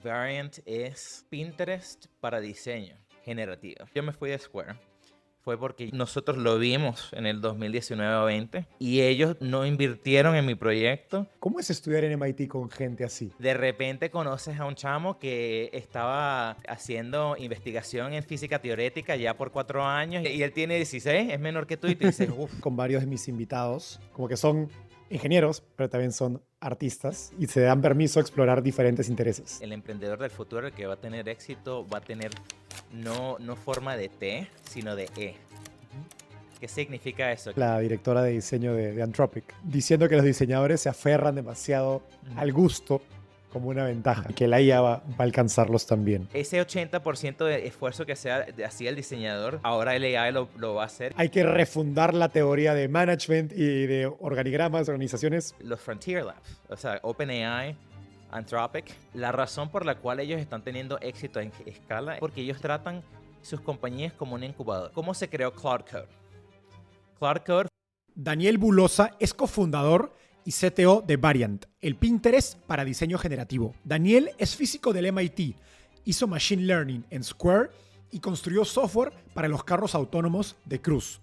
Variant es Pinterest para diseño generativo. Yo me fui de Square. Fue porque nosotros lo vimos en el 2019 o 20 y ellos no invirtieron en mi proyecto. ¿Cómo es estudiar en MIT con gente así? De repente conoces a un chamo que estaba haciendo investigación en física teórica ya por 4 años y él tiene 16, es menor que tú y te dices, uff. Con varios de mis invitados, como que son ingenieros, pero también son artistas y se dan permiso a explorar diferentes intereses. El emprendedor del futuro, el que va a tener éxito, va a tener no forma de T, sino de E. ¿Qué significa eso? La directora de diseño de Anthropic, diciendo que los diseñadores se aferran demasiado al gusto como una ventaja y que la IA va a alcanzarlos también. Ese 80% de esfuerzo que hacía el diseñador, ahora el AI lo va a hacer. Hay que refundar la teoría de management y de organigramas, organizaciones. Los Frontier Labs, o sea, OpenAI, Anthropic, la razón por la cual ellos están teniendo éxito en escala es porque ellos tratan sus compañías como un incubador. ¿Cómo se creó Cloud Code? Cloud Code. Daniel Bulosa es cofundador y CTO de Variant, el Pinterest para diseño generativo. Daniel es físico del MIT, hizo Machine Learning en Square y construyó software para los carros autónomos de Cruise.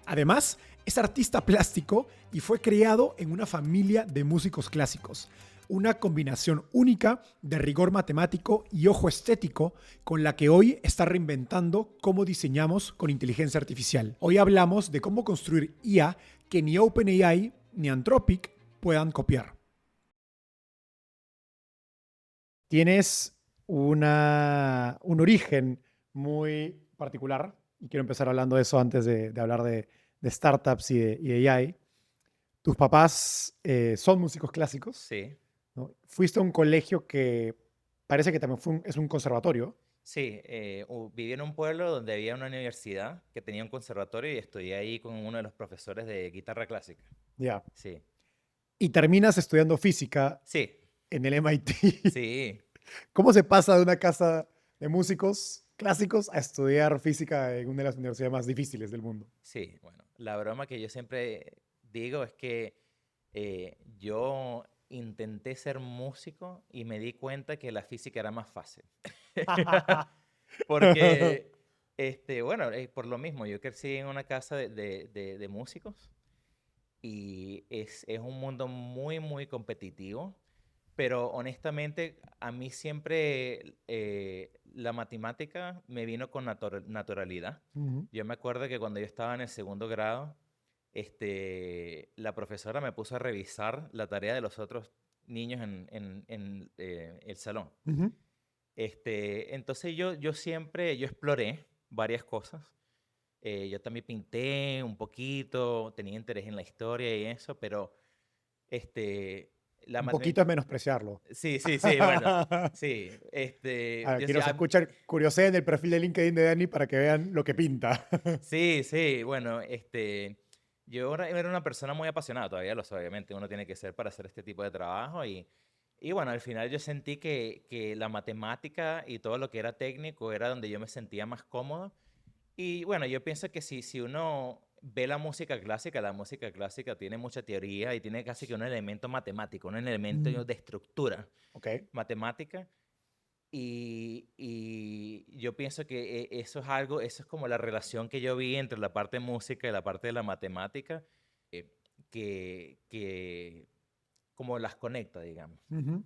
Además, es artista plástico y fue criado en una familia de músicos clásicos. Una combinación única de rigor matemático y ojo estético con la que hoy está reinventando cómo diseñamos con inteligencia artificial. Hoy hablamos de cómo construir IA que ni OpenAI ni Anthropic puedan copiar. Tienes un origen muy particular y quiero empezar hablando de eso antes de hablar de startups y de AI. Tus papás son músicos clásicos. Sí. ¿No? Fuiste a un colegio que parece que también es un conservatorio. Sí, viví en un pueblo donde había una universidad que tenía un conservatorio y estudié ahí con uno de los profesores de guitarra clásica. Ya. Sí. Y terminas estudiando física Sí, en el MIT. sí. ¿Cómo se pasa de una casa de músicos clásicos a estudiar física en una de las universidades más difíciles del mundo? Sí, bueno, la broma que yo siempre digo es que yo intenté ser músico y me di cuenta que la física era más fácil. Porque, bueno, por lo mismo, yo crecí en una casa de músicos y es un mundo muy, muy competitivo, pero honestamente a mí siempre la matemática me vino con naturalidad. Ujú. Yo me acuerdo que cuando yo estaba en el segundo grado, la profesora me puso a revisar la tarea de los otros niños en el salón. Ujú. Entonces yo exploré varias cosas. Yo también pinté un poquito, tenía interés en la historia y eso, pero este, la Un madre... poquito es menospreciarlo. Sí, sí, sí, bueno, sí. Yo Quiero decía, escuchar, curioseen el perfil de LinkedIn de Dani para que vean lo que pinta. sí, sí, bueno, yo era una persona muy apasionada, todavía lo soy, obviamente, uno tiene que ser para hacer este tipo de trabajo y bueno, al final yo sentí que la matemática y todo lo que era técnico era donde yo me sentía más cómodo. Y bueno, yo pienso que si uno ve la música clásica tiene mucha teoría y tiene casi que un elemento matemático, un elemento Mm, de estructura ok. matemática. Y yo pienso que eso es algo, eso es como la relación que yo vi entre la parte de música y la parte de la matemática, eh, que como las conecta, digamos. Ujú.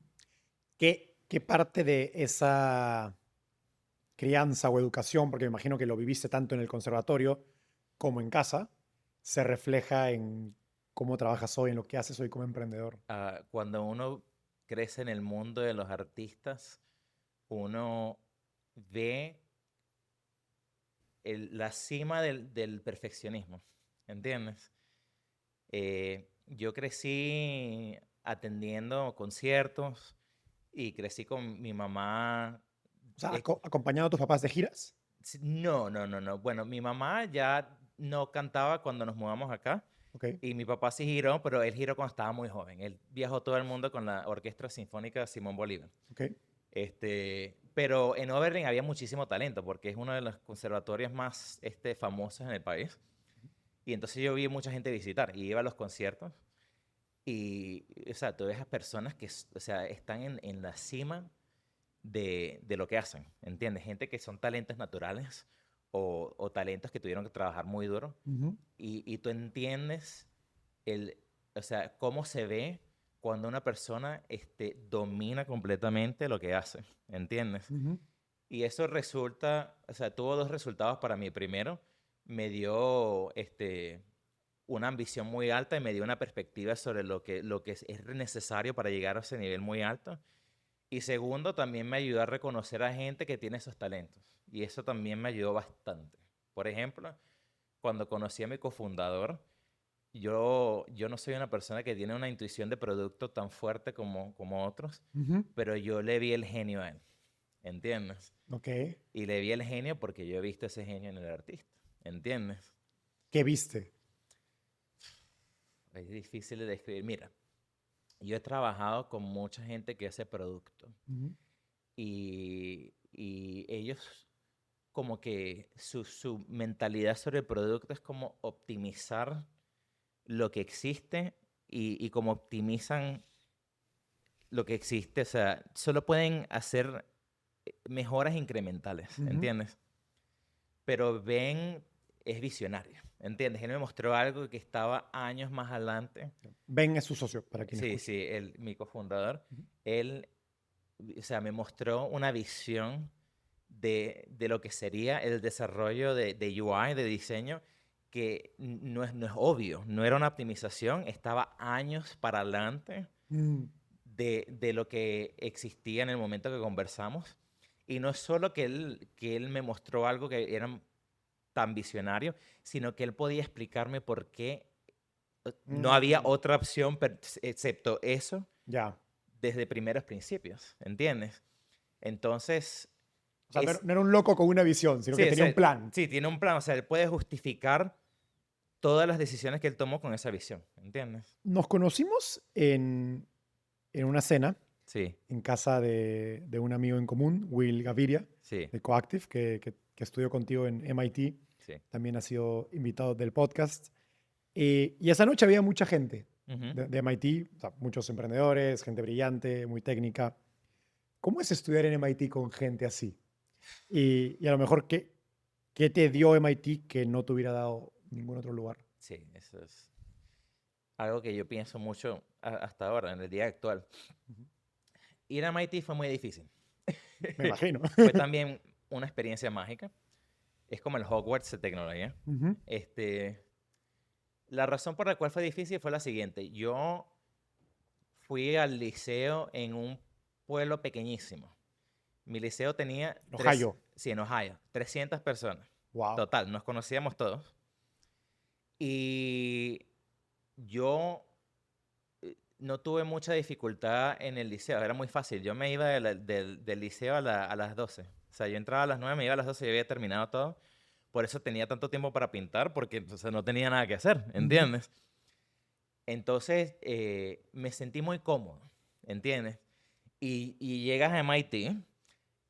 ¿Qué parte de esa crianza o educación, porque me imagino que lo viviste tanto en el conservatorio como en casa, se refleja en cómo trabajas hoy, en lo que haces hoy como emprendedor? Cuando uno crece en el mundo de los artistas, uno ve la cima del perfeccionismo, ¿entiendes? Yo crecí atendiendo conciertos y crecí con mi mamá. O sea, eh, acompañando a tus papás de giras. no, no, no, no. Bueno, mi mamá ya no cantaba cuando nos mudamos acá Ok. y mi papá sí giró, pero él giró cuando estaba muy joven. Él viajó todo el mundo con la Orquesta Sinfónica Simón Bolívar. Ok. Pero en Oberlin había muchísimo talento porque es uno de los conservatorios más famosos en el país. Y entonces yo vi mucha gente visitar y iba a los conciertos. Y, o sea, tú ves a personas que, o sea, están en la cima de lo que hacen, ¿entiendes? Gente que son talentos naturales o talentos que tuvieron que trabajar muy duro Ujú, y tú entiendes el, o sea, cómo se ve cuando una persona domina completamente lo que hace, ¿entiendes? ujú. Y eso resulta, o sea, tuvo dos resultados para mí. Primero, me dio una ambición muy alta y me dio una perspectiva sobre lo que es necesario para llegar a ese nivel muy alto. Y segundo, también me ayudó a reconocer a gente que tiene esos talentos. Y eso también me ayudó bastante. Por ejemplo, cuando conocí a mi cofundador, yo no soy una persona que tiene una intuición de producto tan fuerte como otros, Ujú. pero yo le vi el genio a él, ¿entiendes? Ok. Y le vi el genio porque yo he visto ese genio en el artista, ¿entiendes? ¿Qué viste? Es difícil de describir. Mira, yo he trabajado con mucha gente que hace producto Ujú, y ellos como que su mentalidad sobre el producto es como optimizar lo que existe y como optimizan lo que existe, o sea, solo pueden hacer mejoras incrementales, ujú. ¿entiendes? Pero Ben es visionario, ¿entiendes? Él me mostró algo que estaba años más adelante. Ben es su socio, para quien Sí, escuche. sí, mi cofundador, Ujú. él, o sea, me mostró una visión de lo que sería el desarrollo de UI, de diseño, que no es obvio, no era una optimización, estaba años para adelante Mm, de lo que existía en el momento que conversamos. Y no es solo que él me mostró algo que era tan visionario, sino que él podía explicarme por qué no había mm. otra opción excepto eso Ya. desde primeros principios, ¿entiendes? Entonces, O sea, es, no era un loco con una visión, sino que sí, o tenía un sea, plan. sí, tiene un plan, o sea, él puede justificar todas las decisiones que él tomó con esa visión, ¿entiendes? Nos conocimos en una cena Sí, en casa de un amigo en común, Will Gaviria, sí, de Coactive, que estudió contigo en MIT. sí. También ha sido invitado del podcast. Y esa noche había mucha gente Ujú. de MIT, o sea, muchos emprendedores, gente brillante, muy técnica. ¿Cómo es estudiar en MIT con gente así? Y a lo mejor, ¿qué te dio MIT que no te hubiera dado ningún otro lugar? Sí, eso es algo que yo pienso mucho hasta ahora, en el día actual. Ujú. Ir a MIT fue muy difícil. Me imagino. Fue también una experiencia mágica. Es como el Hogwarts de tecnología. Ujú. Este, la razón por la cual fue difícil fue la siguiente. Yo fui al liceo en un pueblo pequeñísimo. Mi liceo tenía Ohio. sí, en Ohio, 300 personas. Wow. Total, nos conocíamos todos. Y yo no tuve mucha dificultad en el liceo, era muy fácil. Yo me iba del liceo a las 12. O sea, yo entraba a las 9, me iba a las 12 y había terminado todo. Por eso tenía tanto tiempo para pintar, porque o sea, no tenía nada que hacer, Ujú. ¿entiendes? Entonces, me sentí muy cómodo, ¿entiendes? Y llegas a MIT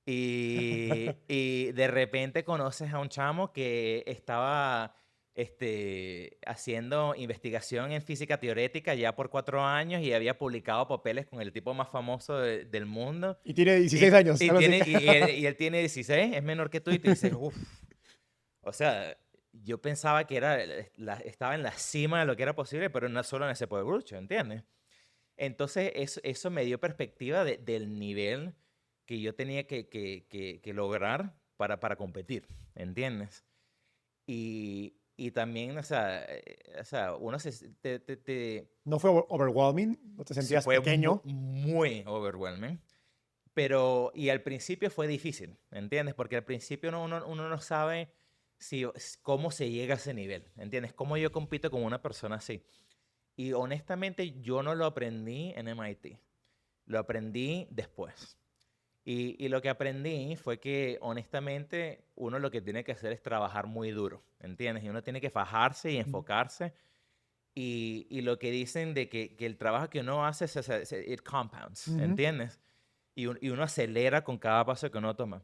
y de repente conoces a un chamo que estaba haciendo investigación en física teorética ya por 4 años y había publicado papeles con el tipo más famoso del mundo. Y tiene 16 Y, años, y, algo así. tiene, y él tiene 16, es menor que tú y te dices, uff. O sea, yo pensaba que estaba en la cima de lo que era posible, pero no solo en ese pueblucho, ¿entiendes? Entonces, eso me dio perspectiva del nivel que yo tenía que lograr para competir, ¿entiendes? Y también, o sea, uno ¿No fue overwhelming? ¿No te se sentías fue pequeño? muy overwhelming. Pero, y al principio fue difícil, ¿entiendes? Porque al principio uno no sabe cómo se llega a ese nivel, ¿entiendes? Cómo yo compito con una persona así. Y honestamente yo no lo aprendí en MIT, lo aprendí después. Y lo que aprendí fue que honestamente uno lo que tiene que hacer es trabajar muy duro, ¿entiendes? Y uno tiene que fajarse y Mm, enfocarse. Y lo que dicen de que el trabajo que uno hace, it compounds, ujú. ¿entiendes? Y uno acelera con cada paso que uno toma.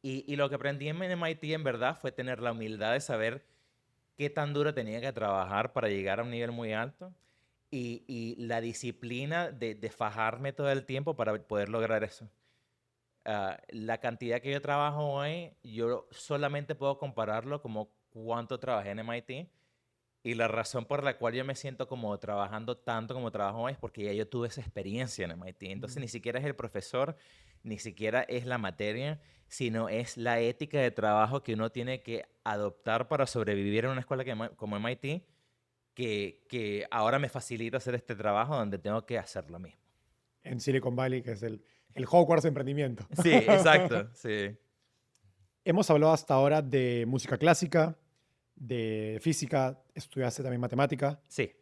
Y lo que aprendí en MIT en verdad fue tener la humildad de saber qué tan duro tenía que trabajar para llegar a un nivel muy alto y la disciplina de fajarme todo el tiempo para poder lograr eso. la cantidad que yo trabajo hoy, yo solamente puedo compararlo como cuánto trabajé en MIT. Y la razón por la cual yo me siento como trabajando tanto como trabajo hoy es porque ya yo tuve esa experiencia en MIT. Entonces ni siquiera es el profesor, ni siquiera es la materia, sino es la ética de trabajo que uno tiene que adoptar para sobrevivir en una escuela como MIT, que ahora me facilita hacer este trabajo donde tengo que hacer lo mismo. En Silicon Valley, que es el Hogwarts de emprendimiento. Sí, exacto, sí. Hemos hablado hasta ahora de música clásica, de física, estudiaste también matemática Sí,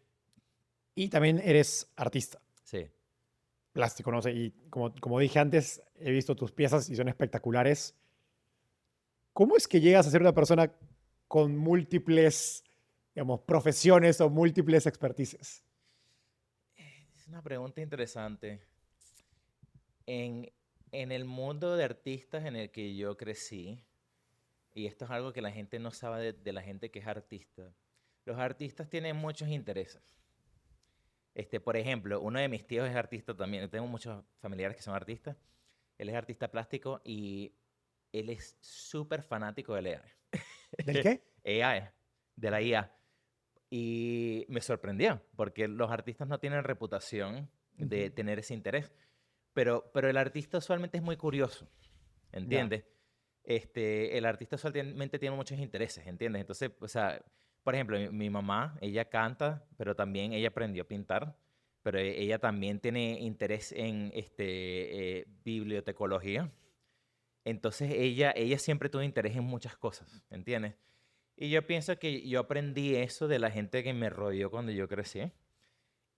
y también eres artista sí. plástico, no sé, y como dije antes, he visto tus piezas y son espectaculares. ¿Cómo es que llegas a ser una persona con múltiples, digamos, profesiones o múltiples expertices? Es una pregunta interesante. En, en el mundo de artistas en el que yo crecí, y esto es algo que la gente no sabe de la gente que es artista. Los artistas tienen muchos intereses. Por ejemplo, uno de mis tíos es artista también. Tengo muchos familiares que son artistas. Él es artista plástico y él es súper fanático del ¿Del qué? AI. AI, de la IA. Y me sorprendió, porque los artistas no tienen reputación de Ujú. tener ese interés. Pero el artista usualmente es muy curioso, Ya. ¿entiendes? El artista usualmente tiene muchos intereses, ¿entiendes? Entonces, o sea, por ejemplo, mi mamá, ella canta, pero también ella aprendió a pintar, pero ella también tiene interés en bibliotecología. Entonces, ella siempre tuvo interés en muchas cosas, ¿entiendes? Y yo pienso que yo aprendí eso de la gente que me rodeó cuando yo crecí.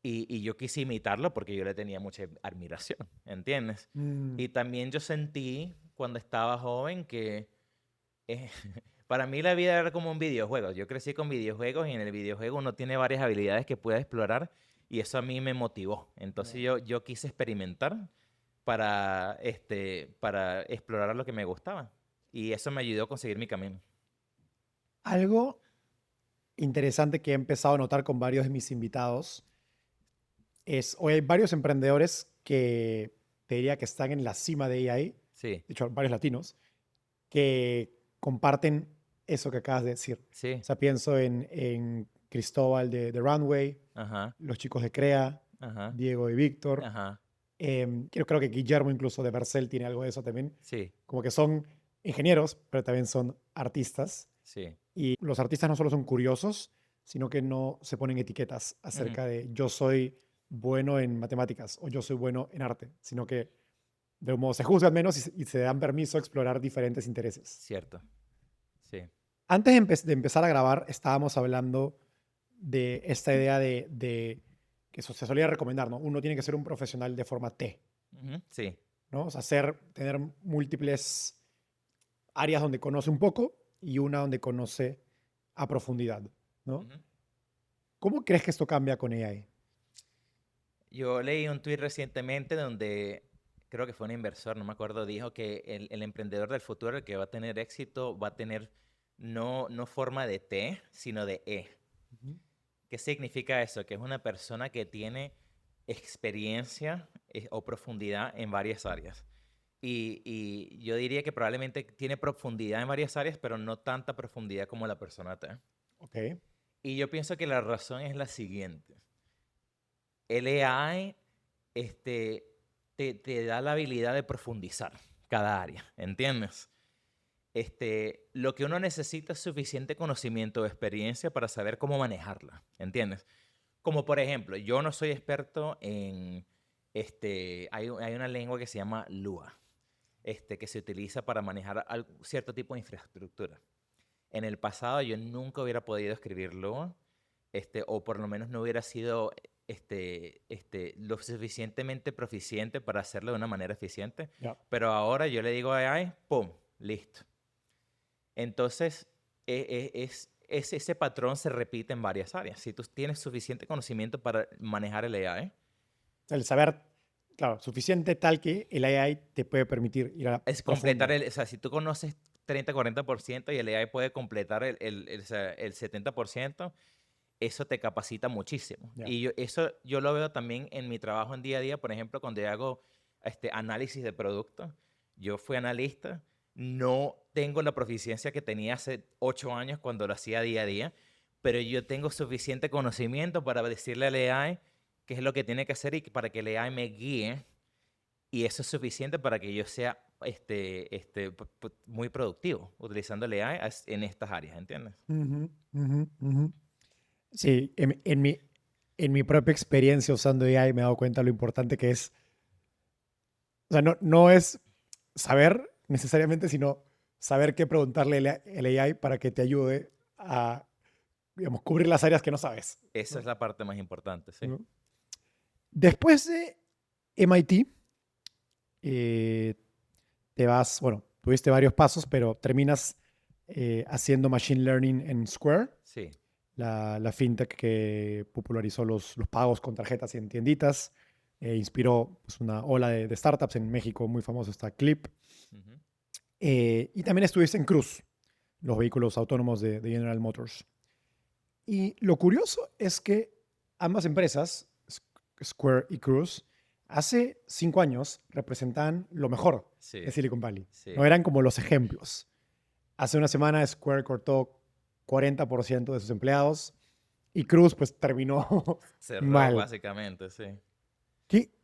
Y yo quise imitarlo porque yo le tenía mucha admiración, ¿entiendes? Mm, Y también yo sentí cuando estaba joven que eh, para mí la vida era como un videojuego. Yo crecí con videojuegos y en el videojuego uno tiene varias habilidades que puede explorar y eso a mí me motivó. Entonces ya. yo quise experimentar para explorar lo que me gustaba. Y eso me ayudó a conseguir mi camino. Algo interesante que he empezado a notar con varios de mis invitados es, hoy hay varios emprendedores que te diría que están en la cima de AI, de Sí, hecho varios latinos, que comparten eso que acabas de decir. O sí, sea, pienso en Cristóbal de Runway, ajá, los chicos de Crea, ajá, Diego y Víctor. ajá, Yo creo que Guillermo incluso de Vercel tiene algo de eso también. sí, Como que son ingenieros, pero también son artistas. sí. Y los artistas no solo son curiosos, sino que no se ponen etiquetas Ujú, acerca de yo soy bueno en matemáticas o yo soy bueno en arte, sino que de un modo se juzgan menos y se dan permiso a explorar diferentes intereses. cierto, sí. Antes de empezar a grabar, estábamos hablando de esta idea de que se solía recomendar, ¿no? Uno tiene que ser un profesional de forma T, Ujú, sí. ¿no? O sea, tener múltiples áreas donde conoce un poco y una donde conoce a profundidad, ¿no? Ujú. ¿Cómo crees que esto cambia con AI? Yo leí un tuit recientemente donde creo que fue un inversor, no me acuerdo, dijo que el emprendedor del futuro, el que va a tener éxito, va a tener no forma de T, sino de E. Ujú. ¿Qué significa eso? Que es una persona que tiene experiencia o profundidad en varias áreas. Y yo diría que probablemente tiene profundidad en varias áreas, pero no tanta profundidad como la persona T. Ok, Y yo pienso que la razón es la siguiente. El AI este, te da la habilidad de profundizar cada área, ¿entiendes? Lo que uno necesita es suficiente conocimiento o experiencia para saber cómo manejarla, ¿entiendes? Como por ejemplo, yo no soy experto en, hay una lengua que se llama Lua, que se utiliza para manejar cierto tipo de infraestructura. En el pasado yo nunca hubiera podido escribirlo, o por lo menos no hubiera sido lo suficientemente proficiente para hacerlo de una manera eficiente. ya. Pero ahora yo le digo a AI, ¡pum! Listo. Entonces, ese patrón se repite en varias áreas. Si tú tienes suficiente conocimiento para manejar el AI, El saber, claro, suficiente tal que el AI te puede permitir ir a es completar profundo. o sea, si tú conoces 30-40% y el AI puede completar o sea, el 70%, eso te capacita muchísimo. Ya. Y eso yo lo veo también en mi trabajo en día a día, por ejemplo, cuando yo hago análisis de producto. Yo fui analista, no tengo la proficiencia que tenía hace 8 años cuando lo hacía día a día, pero yo tengo suficiente conocimiento para decirle al AI qué es lo que tiene que hacer y para que el AI me guíe, y eso es suficiente para que yo sea muy productivo utilizando el AI en estas áreas, ¿entiendes? Ujú, ujú, ujú. Sí, en mi propia experiencia usando AI me he dado cuenta lo importante que es. O sea, no es saber necesariamente, sino saber qué preguntarle el AI para que te ayude a, digamos, cubrir las áreas que no sabes, Esa es ¿no? la parte más importante, sí. ¿No? Después de MIT, eh, te vas, bueno, tuviste varios pasos, pero terminas haciendo Machine Learning en Square, Sí. la fintech que popularizó los pagos con tarjetas y en tienditas. Inspiró pues, una ola de startups en México, muy famoso está Clip. Ujú. Y también estuviste en Cruise, los vehículos autónomos de General Motors. Y lo curioso es que ambas empresas, Square y Cruise, hace 5 años representaban lo mejor Sí, de Silicon Valley. No sí. eran como los ejemplos. Hace una semana Square cortó 40% de sus empleados y Cruise pues terminó Cerró mal. básicamente, sí.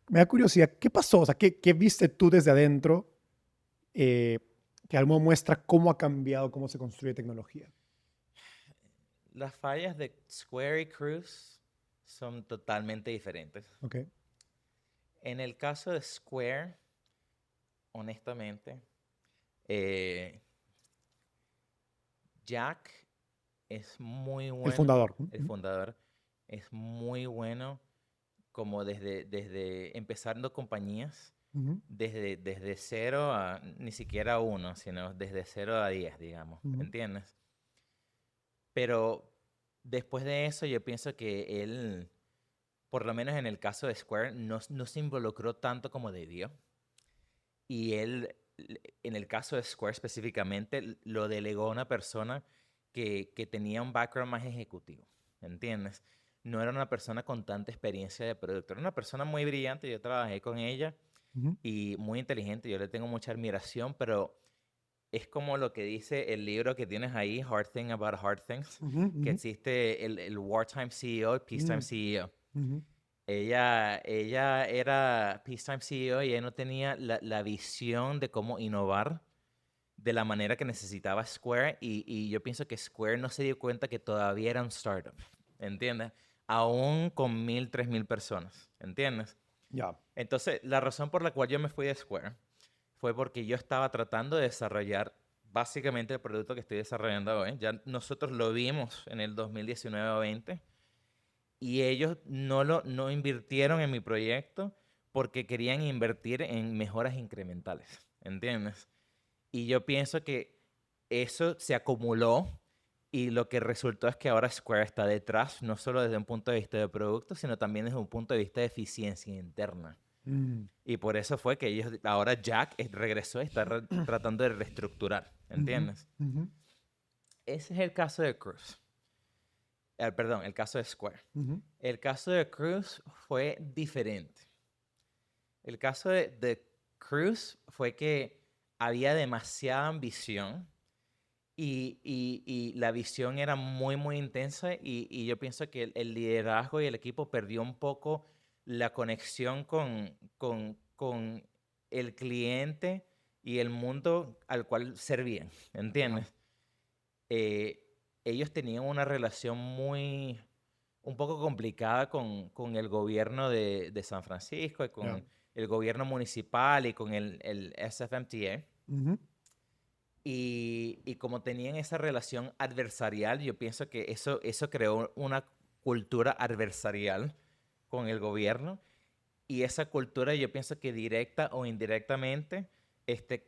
Me da curiosidad, ¿qué pasó? O sea, ¿qué viste tú desde adentro eh, que algo muestra cómo ha cambiado, cómo se construye tecnología? Las fallas de Square y Cruise son totalmente diferentes. Ok. En el caso de Square, honestamente, eh, Jack es muy El bueno, fundador. el fundador, es muy bueno como desde empezando compañías, Ujú, desde cero a ni siquiera uno, sino desde 0 a 10, digamos, ujú, ¿entiendes? Pero después de eso yo pienso que él, por lo menos en el caso de Square, no se involucró tanto como debió. Y él, en el caso de Square específicamente, lo delegó a una persona que tenía un background más ejecutivo, ¿entiendes? No era una persona con tanta experiencia de producto, era una persona muy brillante, yo trabajé con ella ujú, y muy inteligente, yo le tengo mucha admiración, pero es como lo que dice el libro que tienes ahí, Hard Thing About Hard Things, ujú, que ujú, existe el Wartime CEO, el Peacetime mm, CEO. ujú. Ella era Peacetime CEO y ella no tenía la visión de cómo innovar de la manera que necesitaba Square y yo pienso que Square no se dio cuenta que todavía era un startup, ¿entiendes? Aún con 1.000, 3.000 personas, ¿entiendes? Ya. Entonces, la razón por la cual yo me fui de Square fue porque yo estaba tratando de desarrollar básicamente el producto que estoy desarrollando hoy. Ya nosotros lo vimos en el 2019 o 20 y ellos no invirtieron en mi proyecto porque querían invertir en mejoras incrementales, ¿entiendes? Y yo pienso que eso se acumuló y lo que resultó es que ahora Square está detrás, no solo desde un punto de vista de producto, sino también desde un punto de vista de eficiencia interna. Mm, Y por eso fue que ellos, ahora Jack regresó y está tratando de reestructurar, ujú, ¿entiendes? ujú, Ese es el caso de Cruz. Perdón, el caso de Square. ujú, El caso de Cruz fue diferente. El caso de Cruz fue que había demasiada ambición y la visión era muy, muy intensa y yo pienso que el liderazgo y el equipo perdió un poco la conexión con el cliente y el mundo al cual servían, ya, ¿entiendes? Eh, ellos tenían una relación un poco complicada con el gobierno de San Francisco y ya, con el gobierno municipal y con el SFMTA. ujú, Y como tenían esa relación adversarial, yo pienso que eso creó una cultura adversarial con el gobierno. Y esa cultura yo pienso que directa o indirectamente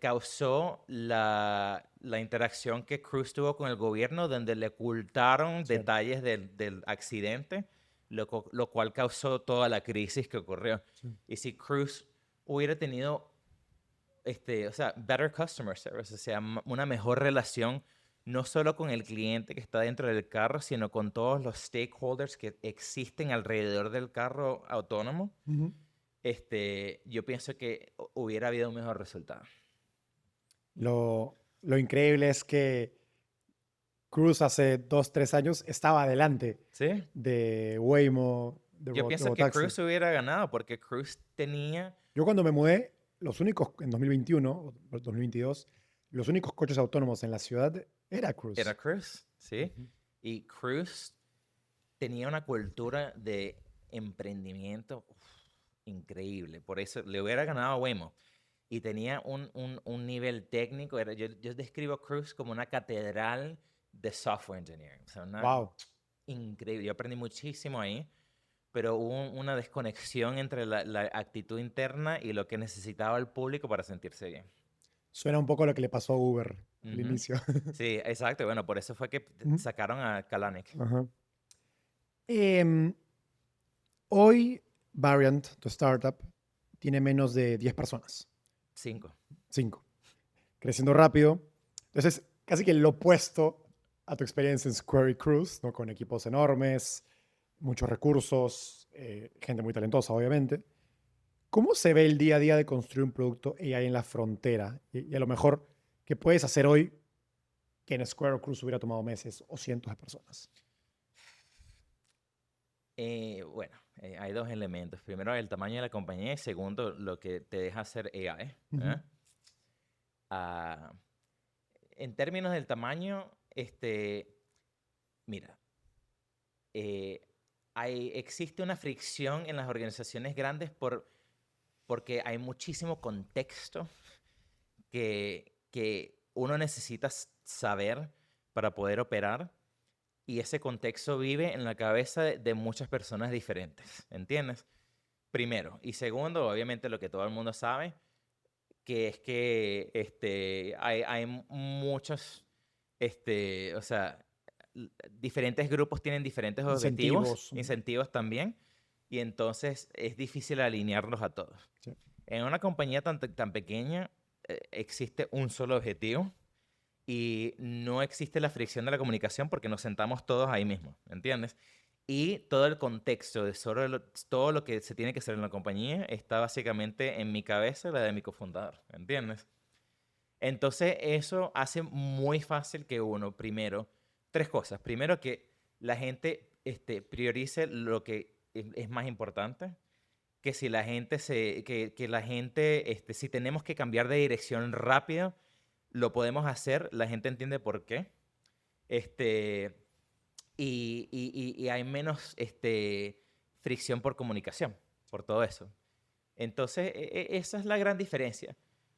causó la interacción que Cruz tuvo con el gobierno, donde le ocultaron sí, detalles del accidente, lo cual causó toda la crisis que ocurrió. sí, Y si Cruz hubiera tenido o sea, better customer service, o sea, una mejor relación, no solo con el cliente que está dentro del carro, sino con todos los stakeholders que existen alrededor del carro autónomo, ujú. yo pienso que hubiera habido un mejor resultado. Lo increíble es que Cruz hace 2, 3 años estaba adelante ¿Sí? de Waymo, Yo de pienso que Robotaxi. Cruz hubiera ganado porque Cruz tenía... Yo cuando me mudé, los únicos, en 2021 o 2022, los únicos coches autónomos en la ciudad era Era Cruz. Cruz, ¿sí? Ujú. Y Cruz tenía una cultura de emprendimiento increíble. Por eso le hubiera ganado a Waymo. Y tenía un nivel técnico. Yo describo Cruz como una catedral de software engineering. O sea, una Wow. increíble. Yo aprendí muchísimo ahí, pero hubo una desconexión entre la actitud interna y lo que necesitaba el público para sentirse bien. Suena un poco a lo que le pasó a Uber al Ujú. inicio. Sí, exacto. Bueno, por eso fue que Ujú. sacaron a Kalanick. Ajá. Em, Hoy, Variant, tu startup, tiene menos de 10 personas. 5. 5. Creciendo rápido. Entonces, casi que lo opuesto a tu experiencia en Square y Cruise, ¿no? Con equipos enormes, muchos recursos, gente muy talentosa, obviamente. ¿Cómo se ve el día a día de construir un producto AI en la frontera? Y a lo mejor, ¿qué puedes hacer hoy que en Square o Cruise hubiera tomado meses o cientos de personas? Bueno, hay dos elementos. Primero, el tamaño de la compañía y segundo, lo que te deja hacer AI. Ujú. Ah, en términos del tamaño, mira, eh, existe una fricción en las organizaciones grandes porque hay muchísimo contexto que uno necesita saber para poder operar y ese contexto vive en la cabeza de muchas personas diferentes, ¿entiendes? Primero. Y segundo, obviamente lo que todo el mundo sabe, que es que hay muchos, o sea, diferentes grupos tienen diferentes objetivos, Incentivos. incentivos también, y entonces es difícil alinearlos a todos. Sí. En una compañía tan pequeña existe un solo objetivo y no existe la fricción de la comunicación porque nos sentamos todos ahí mismo, ¿entiendes? Y todo el contexto de todo lo que se tiene que hacer en la compañía está básicamente en mi cabeza y la de mi cofundador, ¿entiendes? Entonces eso hace muy fácil que uno, primero, tres cosas. Primero, que la gente priorice lo que es más importante. Que si la gente que la gente, si tenemos que cambiar de dirección rápido, lo podemos hacer, la gente entiende por qué. Este, y hay menos fricción por comunicación, por todo eso. Entonces, esa es la gran diferencia.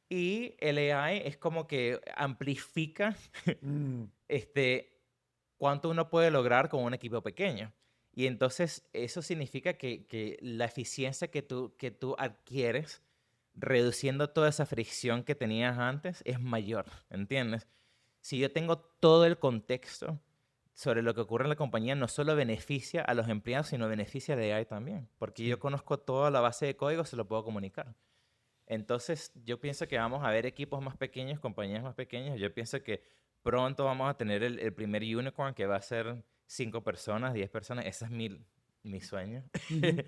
Y el AI es como que amplifica Mm, este, cuánto uno puede lograr con un equipo pequeño. Y entonces eso significa que la eficiencia que tú adquieres reduciendo toda esa fricción que tenías antes es mayor, ¿entiendes? Si yo tengo todo el contexto sobre lo que ocurre en la compañía, no solo beneficia a los empleados, sino beneficia a la AI también, porque yo sí. conozco toda la base de código, se lo puedo comunicar. Entonces, yo pienso que vamos a ver equipos más pequeños, compañías más pequeñas. Yo pienso que pronto vamos a tener el primer unicorn que va a ser 5 personas, 10 personas. Ese es mi sueño. Ujú.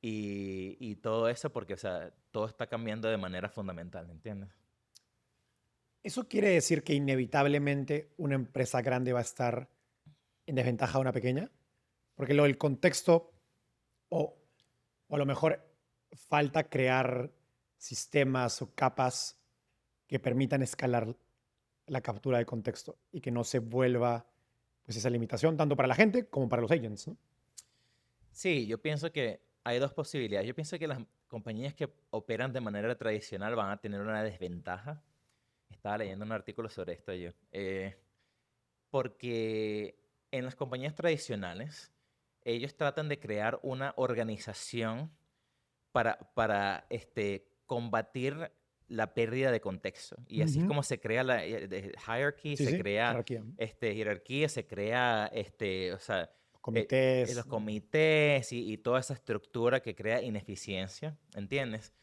Y todo eso porque, o sea, todo está cambiando de manera fundamental, ¿entiendes? Eso quiere decir que inevitablemente una empresa grande va a estar en desventaja a una pequeña, porque lo del contexto o, o a lo mejor falta crear sistemas o capas que permitan escalar la captura de contexto y que no se vuelva pues esa limitación tanto para la gente como para los agents, ¿no? Sí, yo pienso que hay dos posibilidades. Yo pienso que las compañías que operan de manera tradicional van a tener una desventaja. Estaba leyendo un artículo sobre esto yo. Porque en las compañías tradicionales, ellos tratan de crear una organización para combatir la pérdida de contexto. Y así es Ujú. como se crea la hierarchy, Sí, se sí, crea jerarquía. jerarquía, se crea, o sea, los Comités. comités y toda esa estructura que crea ineficiencia, ¿entiendes?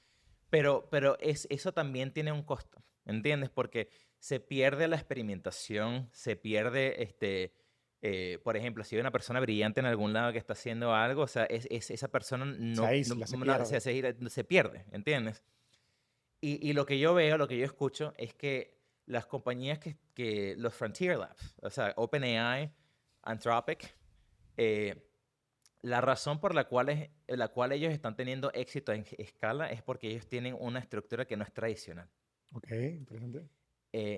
Pero eso también tiene un costo, ¿entiendes? Porque se pierde la experimentación, se pierde, por ejemplo, si hay una persona brillante en algún lado que está haciendo algo, o sea, esa persona Se no, aísla, se se, pierde. se pierde, ¿entiendes? Y lo que yo veo, lo que yo escucho es que las compañías los Frontier Labs, o sea, OpenAI, Anthropic, eh, la razón por la cual ellos están teniendo éxito en escala es porque ellos tienen una estructura que no es tradicional. Ok, interesante.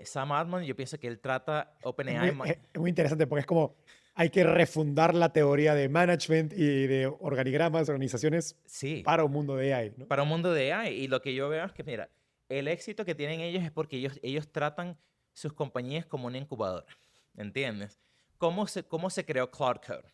Sam Altman, yo pienso que él trata Es OpenAI. muy, es muy interesante porque es como hay que refundar la teoría de management y de organigramas, organizaciones Sí, para un mundo de AI, ¿no? para un mundo de AI. Y lo que yo veo es que, mira, el éxito que tienen ellos es porque ellos tratan sus compañías como una incubadora. ¿Entiendes? ¿Cómo se creó Cloud Code?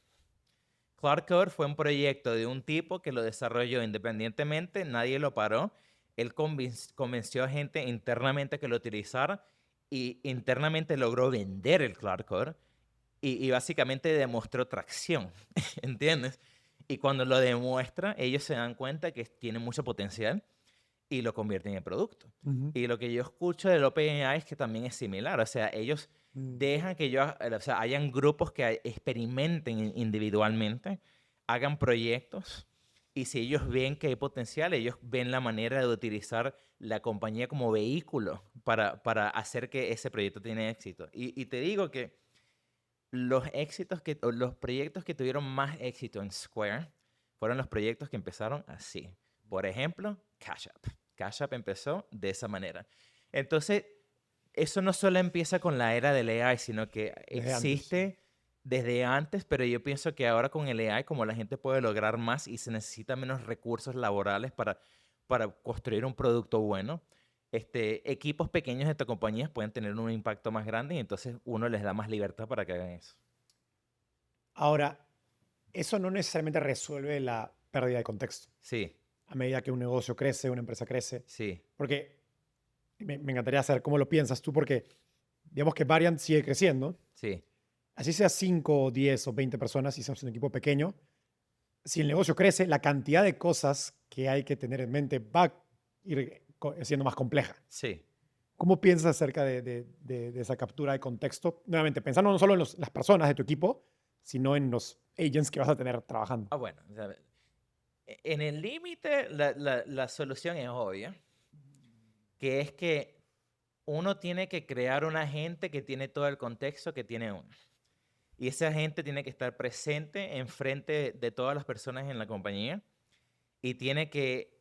Cloud Code fue un proyecto de un tipo que lo desarrolló independientemente, nadie lo paró. Él convenció a gente internamente que lo utilizara y internamente logró vender el Cloud Code y básicamente demostró tracción, ¿entiendes? Y cuando lo demuestra, ellos se dan cuenta que tiene mucho potencial y lo convierten en producto. Ujú. Y lo que yo escucho del OpenAI es que también es similar, o sea, ellos Mm. dejan que o sea, hayan grupos que experimenten individualmente, hagan proyectos, y si ellos ven que hay potencial, ellos ven la manera de utilizar la compañía como vehículo para hacer que ese proyecto tenga éxito. Y te digo que o los proyectos que tuvieron más éxito en Square fueron los proyectos que empezaron así. Por ejemplo, Cash App. Cash App empezó de esa manera. Entonces, eso no solo empieza con la era del AI, sino que Desde antes, sí. existe desde antes, pero yo pienso que ahora con el AI, como la gente puede lograr más y se necesita menos recursos laborales para construir un producto bueno, equipos pequeños de tu compañías pueden tener un impacto más grande y entonces uno les da más libertad para que hagan eso. Ahora, eso no necesariamente resuelve la pérdida de contexto Sí, a medida que un negocio crece, una empresa crece. sí, Porque me encantaría saber cómo lo piensas tú, porque digamos que Variant sigue creciendo. sí, Así sea 5, 10 o 20 personas, si somos un equipo pequeño, si el negocio crece, la cantidad de cosas que hay que tener en mente va a ir siendo más compleja. sí. ¿Cómo piensas acerca de esa captura de contexto? Nuevamente, pensando no solo en las personas de tu equipo, sino en los agents que vas a tener trabajando. Ah, bueno, o sea, en el límite la solución es obvia, que es que uno tiene que crear un agente que tiene todo el contexto que tiene uno. Y ese agente tiene que estar presente enfrente de todas las personas en la compañía y tiene que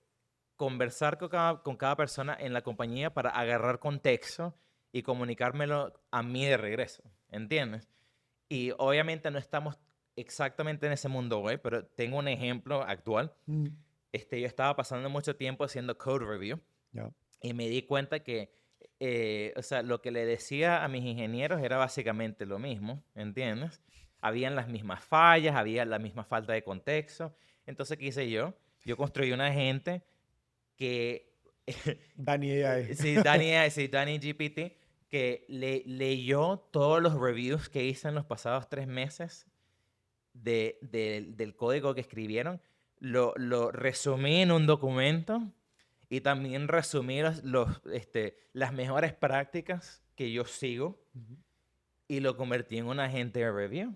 conversar con cada persona en la compañía para agarrar contexto y comunicármelo a mí de regreso, ¿entiendes? Y obviamente no estamos exactamente en ese mundo hoy, pero tengo un ejemplo actual. Mm, Yo estaba pasando mucho tiempo haciendo code review ya. y me di cuenta que, o sea, lo que le decía a mis ingenieros era básicamente lo mismo, ¿entiendes? Habían las mismas fallas, había la misma falta de contexto. Entonces, ¿qué hice yo? Yo construí un agente que, Dani AI. sí, Danny GPT, que leyó todos los reviews que hice en los pasados 3 meses del código que escribieron, lo resumí en un documento y también resumí las mejores prácticas que yo sigo Ujú. y lo convertí en un agente de review.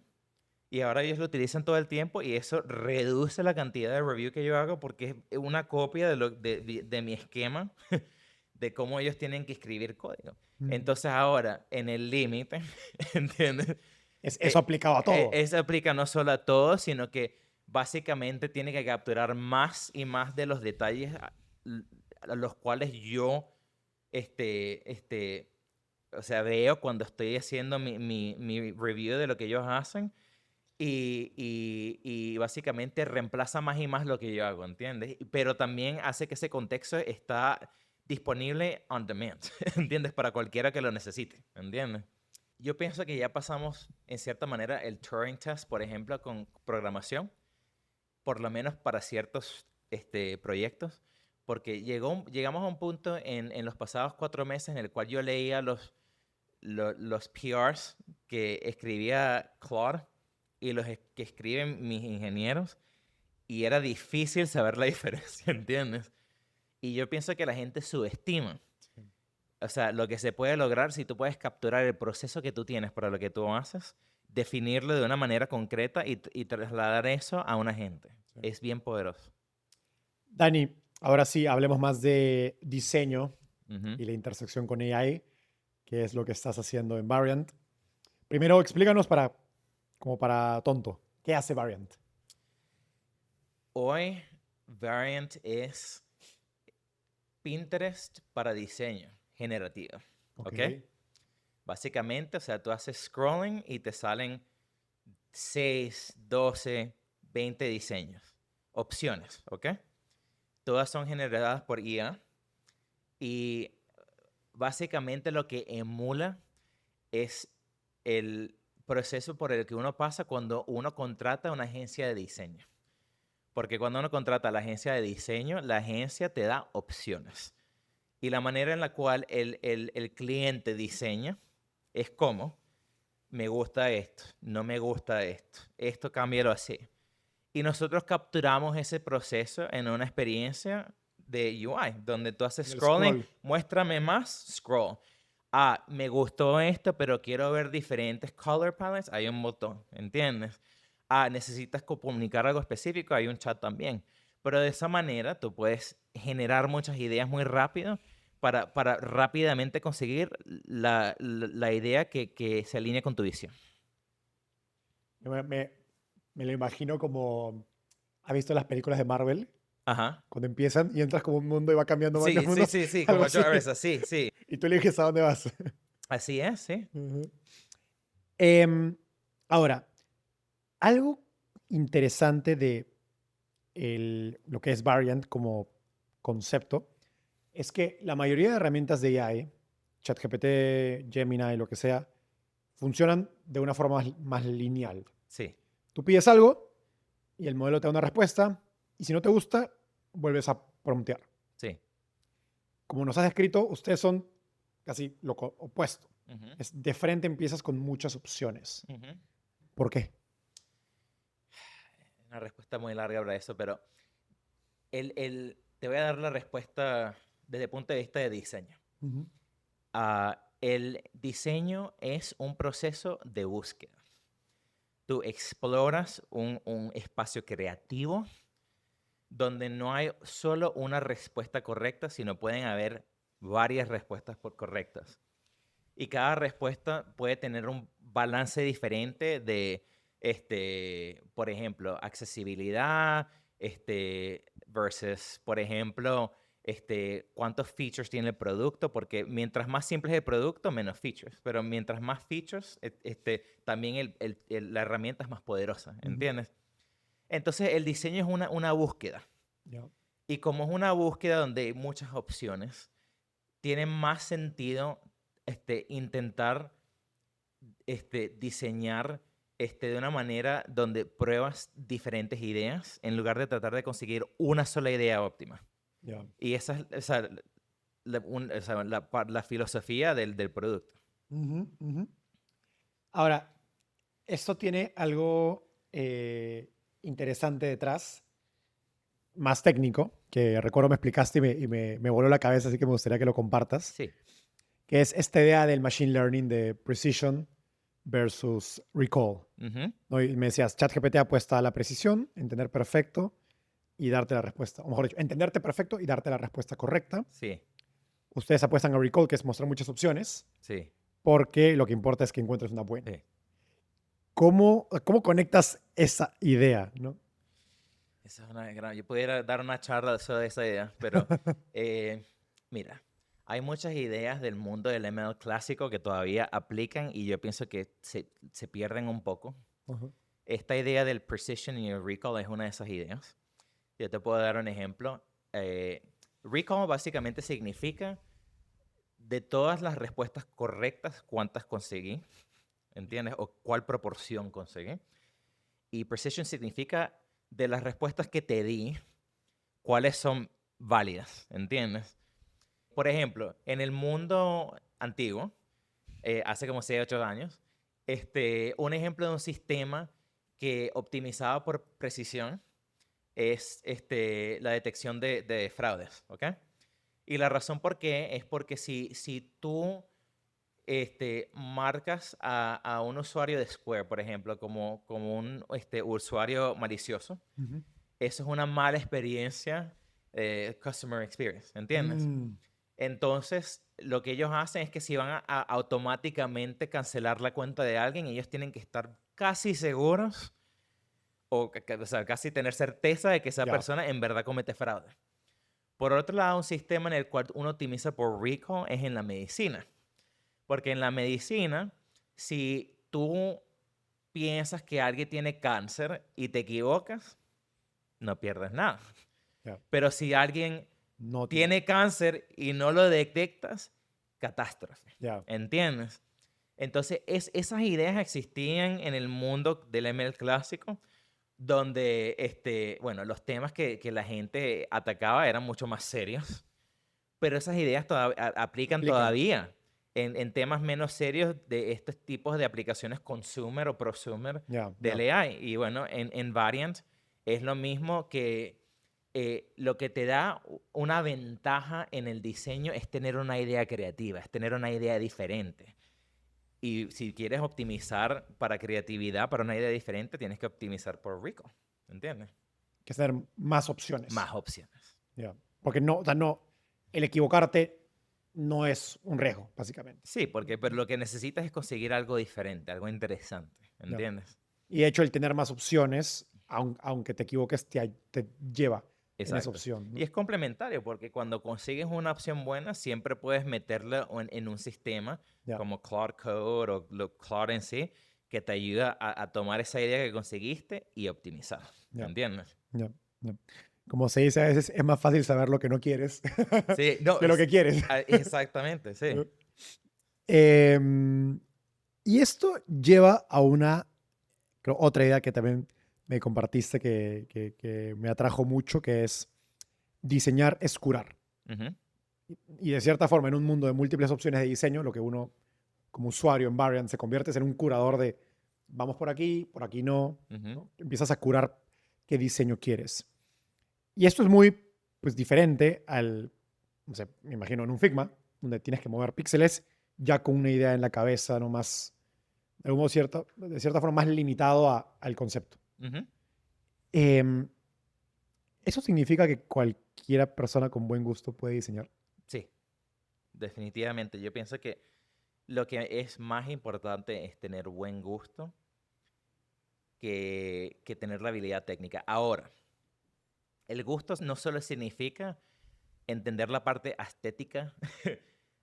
Y ahora ellos lo utilizan todo el tiempo y eso reduce la cantidad de review que yo hago porque es una copia de mi esquema de cómo ellos tienen que escribir código. Mm. Entonces ahora, en el límite, ¿entiendes? Eso aplicado a todo. Eso aplica no solo a todo, sino que básicamente tiene que capturar más y más de los detalles l- a los cuales yo, este, este, o sea, veo cuando estoy haciendo mi review de lo que ellos hacen y básicamente reemplaza más y más lo que yo hago, ¿entiendes? Pero también hace que ese contexto está disponible on demand, ¿entiendes? Para cualquiera que lo necesite, ¿entiendes? Yo pienso que ya pasamos, en cierta manera, el Turing Test, por ejemplo, con programación, por lo menos para ciertos proyectos, porque llegamos a un punto en los pasados 4 meses en el cual yo leía los PRs que escribía Claude y que escriben mis ingenieros, y era difícil saber la diferencia, ¿entiendes? Y yo pienso que la gente subestima, Sí. o sea, lo que se puede lograr si tú puedes capturar el proceso que tú tienes para lo que tú haces, definirlo de una manera concreta y trasladar eso a una gente. Sí. Es bien poderoso. Dani, ahora sí, hablemos más de diseño Ujú. y la intersección con AI. qué es lo que estás haciendo en Variant. Primero, explícanos como para tonto, ¿qué hace Variant? Hoy, Variant es Pinterest para diseño generativo. Ok. ¿Ok? Básicamente, o sea, tú haces scrolling y te salen 6, 12, 20 diseños, opciones, ¿ok? Todas son generadas por IA y básicamente lo que emula es el proceso por el que uno pasa cuando uno contrata una agencia de diseño. Porque cuando uno contrata a la agencia de diseño, la agencia te da opciones. Y la manera en la cual el cliente diseña es como, me gusta esto, no me gusta esto cámbialo así. Y nosotros capturamos ese proceso en una experiencia de UI, donde tú haces En el scrolling, scroll. muéstrame más, scroll. Ah, me gustó esto, pero quiero ver diferentes color palettes, hay un botón, ¿entiendes? Ah, necesitas comunicar algo específico, hay un chat también. Pero de esa manera tú puedes generar muchas ideas muy rápido para rápidamente conseguir la idea que se alinee con tu visión. Me lo imagino como, ¿has visto las películas de Marvel? Ajá. Cuando empiezan y entras como un mundo y va cambiando el Sí, sí, mundo, sí, sí, algo como así. Jarvis, así, sí. Y tú eliges a dónde vas. Así es, sí. Ujú. Em, Ahora, algo interesante de lo que es Variant como concepto es que la mayoría de herramientas de AI, ChatGPT, Gemini, lo que sea, funcionan de una forma más lineal. Sí, Tú pides algo y el modelo te da una respuesta y si no te gusta, vuelves a promptear. sí. Como nos has escrito, ustedes son casi lo opuesto. Ujú, Es de frente empiezas con muchas opciones. ujú. ¿Por qué? Una respuesta muy larga para eso, pero te voy a dar la respuesta desde el punto de vista de diseño. Ujú. El diseño es un proceso de búsqueda. Tú exploras un espacio creativo donde no hay solo una respuesta correcta, sino pueden haber varias respuestas correctas. Y cada respuesta puede tener un balance diferente de, por ejemplo, accesibilidad, versus, por ejemplo, cuántos features tiene el producto, porque mientras más simple es el producto, menos features. Pero mientras más features, también la herramienta es más poderosa, Ujú. ¿entiendes? Entonces, el diseño es una búsqueda. Ya. Y como es una búsqueda donde hay muchas opciones, tiene más sentido intentar diseñar de una manera donde pruebas diferentes ideas en lugar de tratar de conseguir una sola idea óptima. Ya. Y esa es la filosofía del producto. Ujú, ujú. Ahora, esto tiene algo interesante detrás, más técnico, que recuerdo me explicaste y me voló la cabeza, así que me gustaría que lo compartas, Sí. que es esta idea del machine learning de precision versus recall. Ujú. ¿No? Y me decías, ChatGPT apuesta a la precisión, entender perfecto y darte la respuesta. O mejor dicho, entenderte perfecto y darte la respuesta correcta. Sí, Ustedes apuestan a recall, que es mostrar muchas opciones, sí, porque lo que importa es que encuentres una buena. sí. ¿Cómo conectas esa idea? ¿No? Esa es una gran... Yo pudiera dar una charla sobre esa idea, pero eh, mira, hay muchas ideas del mundo del ML clásico que todavía aplican y yo pienso que se pierden un poco. Ajá. Esta idea del precision y el recall es una de esas ideas. Yo te puedo dar un ejemplo. Eh, Recall básicamente significa de todas las respuestas correctas, cuántas conseguí, ¿entiendes? O cuál proporción conseguí. Y precision significa de las respuestas que te di, cuáles son válidas, ¿entiendes? Por ejemplo, en el mundo antiguo, hace como 6 8 años, un ejemplo de un sistema que optimizaba por precisión es la detección de fraudes, ¿ok? Y la razón por qué es porque si tú marcas a un usuario de Square, por ejemplo, como un usuario malicioso, Ujú. eso es una mala experiencia, customer experience, ¿entiendes? Mm. Entonces, lo que ellos hacen es que si van a automáticamente cancelar la cuenta de alguien, ellos tienen que estar casi seguros o sea, casi tener certeza de que esa Ya, persona en verdad comete fraude. Por otro lado, un sistema en el cual uno optimiza por recall es en la medicina. Porque en la medicina, si tú piensas que alguien tiene cáncer y te equivocas, no pierdes nada. ya. Pero si alguien No tiene. tiene cáncer y no lo detectas, catástrofe. Ya, ¿Entiendes? Entonces, esas ideas existían en el mundo del ML clásico, donde, bueno, los temas que la gente atacaba eran mucho más serios, pero esas ideas aplican aplican. todavía en temas menos serios de estos tipos de aplicaciones consumer o prosumer Ya, ya. del AI. Y bueno, en Variant es lo mismo que lo que te da una ventaja en el diseño es tener una idea creativa, es tener una idea diferente. Y si quieres optimizar para creatividad, para una idea diferente, tienes que optimizar por Rico. ¿Entiendes? Que tener más opciones. Más opciones. Ya. Porque no, o sea, no, el equivocarte no es un riesgo, básicamente. Sí, porque pero lo que necesitas es conseguir algo diferente, algo interesante. Ya. ¿Entiendes? Y de hecho, el tener más opciones, aunque te equivoques, te lleva en esa Exacto. opción, Y ¿no? es complementario porque cuando consigues una opción buena, siempre puedes meterla en un sistema Ya, como Claude Code o Claude en sí, que te ayuda a tomar esa idea que conseguiste y optimizar. ya, ¿Entiendes? ya, ya. Como se dice a veces, es más fácil saber lo que no quieres Sí, no, que lo que quieres. exactamente, sí. Em, y esto lleva a una, creo, otra idea que también me compartiste que me atrajo mucho, que es diseñar es curar. Ujú, Y de cierta forma, en un mundo de múltiples opciones de diseño, lo que uno como usuario en Variant se convierte es en un curador de vamos por aquí no, ujú, ¿no? Empiezas a curar qué diseño quieres. Y esto es muy pues, diferente al, no sé, me imagino en un Figma, donde tienes que mover píxeles ya con una idea en la cabeza, no más, de, algún modo de cierta forma, más limitado al concepto. ujú. Em, ¿Eso significa que cualquiera persona con buen gusto puede diseñar? Sí, definitivamente. Yo pienso que lo que es más importante es tener buen gusto que tener la habilidad técnica. Ahora, el gusto no solo significa entender la parte estética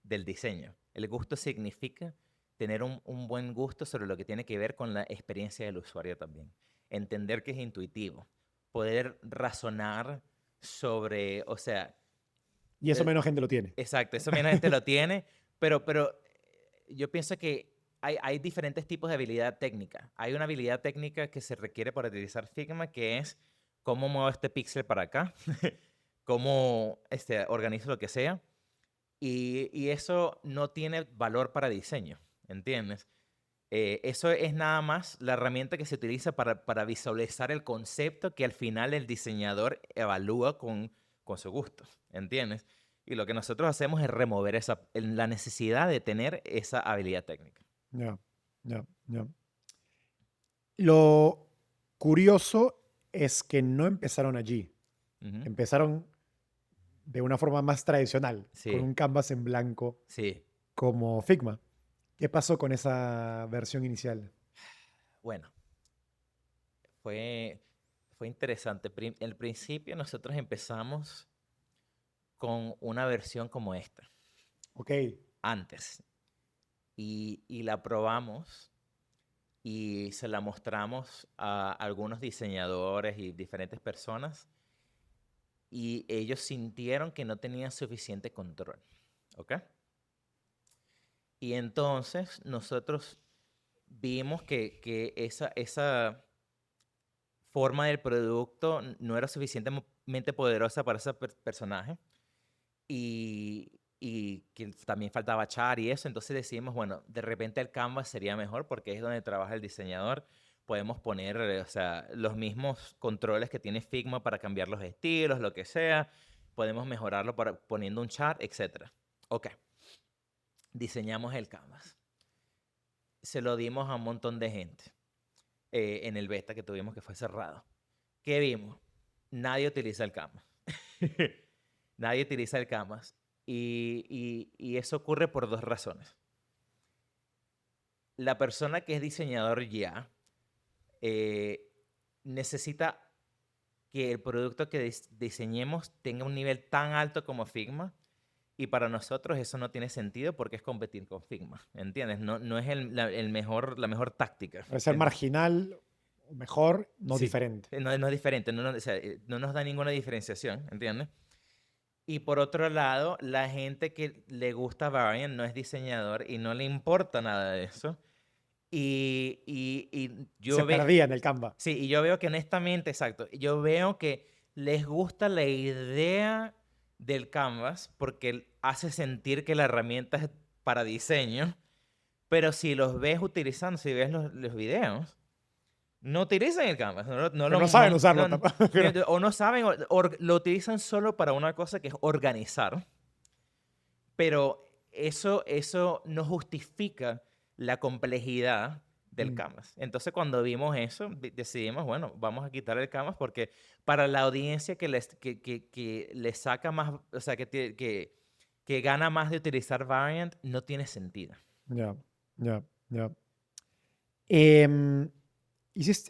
del diseño. El gusto significa tener un buen gusto sobre lo que tiene que ver con la experiencia del usuario también. Entender que es intuitivo. Poder razonar sobre, o sea, Y eso menos gente lo tiene. exacto, eso menos gente lo tiene, pero yo pienso que hay diferentes tipos de habilidad técnica. Hay una habilidad técnica que se requiere para utilizar Figma, que es cómo muevo este píxel para acá, cómo organizo lo que sea. Y eso no tiene valor para diseño, ¿entiendes? Eso es nada más la herramienta que se utiliza para visualizar el concepto que al final el diseñador evalúa con su gusto, ¿entiendes? Y lo que nosotros hacemos es remover la necesidad de tener esa habilidad técnica. Ya, ya, ya. Lo curioso es que no empezaron allí. Ujú. Empezaron de una forma más tradicional, con Sí, un canvas en blanco sí. como Figma. ¿Qué pasó con esa versión inicial? Bueno, fue, fue interesante. Al principio nosotros empezamos con una versión como esta, Ok, antes, y la probamos y se la mostramos a algunos diseñadores y diferentes personas y ellos sintieron que no tenían suficiente control, ¿ok? Y entonces nosotros vimos que esa forma del producto no era suficientemente poderosa para ese personaje y que también faltaba char y eso, entonces decidimos, bueno, de repente el Canvas sería mejor porque es donde trabaja el diseñador. Podemos poner, o sea, los mismos controles que tiene Figma para cambiar los estilos, lo que sea. Podemos mejorarlo poniendo un chart, etcétera. Ok, diseñamos el Canvas. Se lo dimos a un montón de gente en el beta que tuvimos que fue cerrado. ¿Qué vimos? Nadie utiliza el Canvas. Nadie utiliza el Canvas. Y eso ocurre por dos razones. La persona que es diseñador ya eh, necesita que el producto que diseñemos tenga un nivel tan alto como Figma. Y para nosotros eso no tiene sentido porque es competir con Figma, ¿entiendes? No es la mejor táctica. Debe ser marginal, o mejor, no Sí, diferente. no es diferente, o sea, no nos da ninguna diferenciación, ¿entiendes? Y por otro lado, la gente que le gusta Variant no es diseñador y no le importa nada de eso. Y Se yo veo, perdía en el Canva. sí, y yo veo que honestamente, exacto, yo veo que les gusta la idea del Canvas porque hace sentir que la herramienta es para diseño, pero si los ves utilizando, si ves los videos, no utilizan el Canvas, Pero no saben usarlo no, tampoco. o no saben, lo utilizan solo para una cosa que es organizar, pero eso no justifica la complejidad del Mm, Canvas. Entonces, cuando vimos eso, decidimos, bueno, vamos a quitar el Canvas porque para la audiencia que le saca más, o sea, que gana más de utilizar Variant, no tiene sentido. Ya, ya, ya.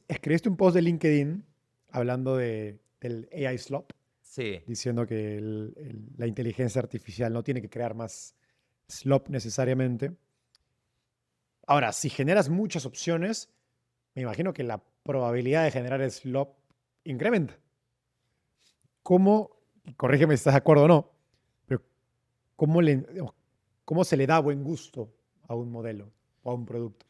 Escribiste un post de LinkedIn hablando del AI slop, Sí, diciendo que la inteligencia artificial no tiene que crear más slop necesariamente. Ahora, si generas muchas opciones, me imagino que la probabilidad de generar slop incrementa. ¿Cómo, y corrígeme si estás de acuerdo o no, pero digamos, cómo se le da buen gusto a un modelo o a un producto?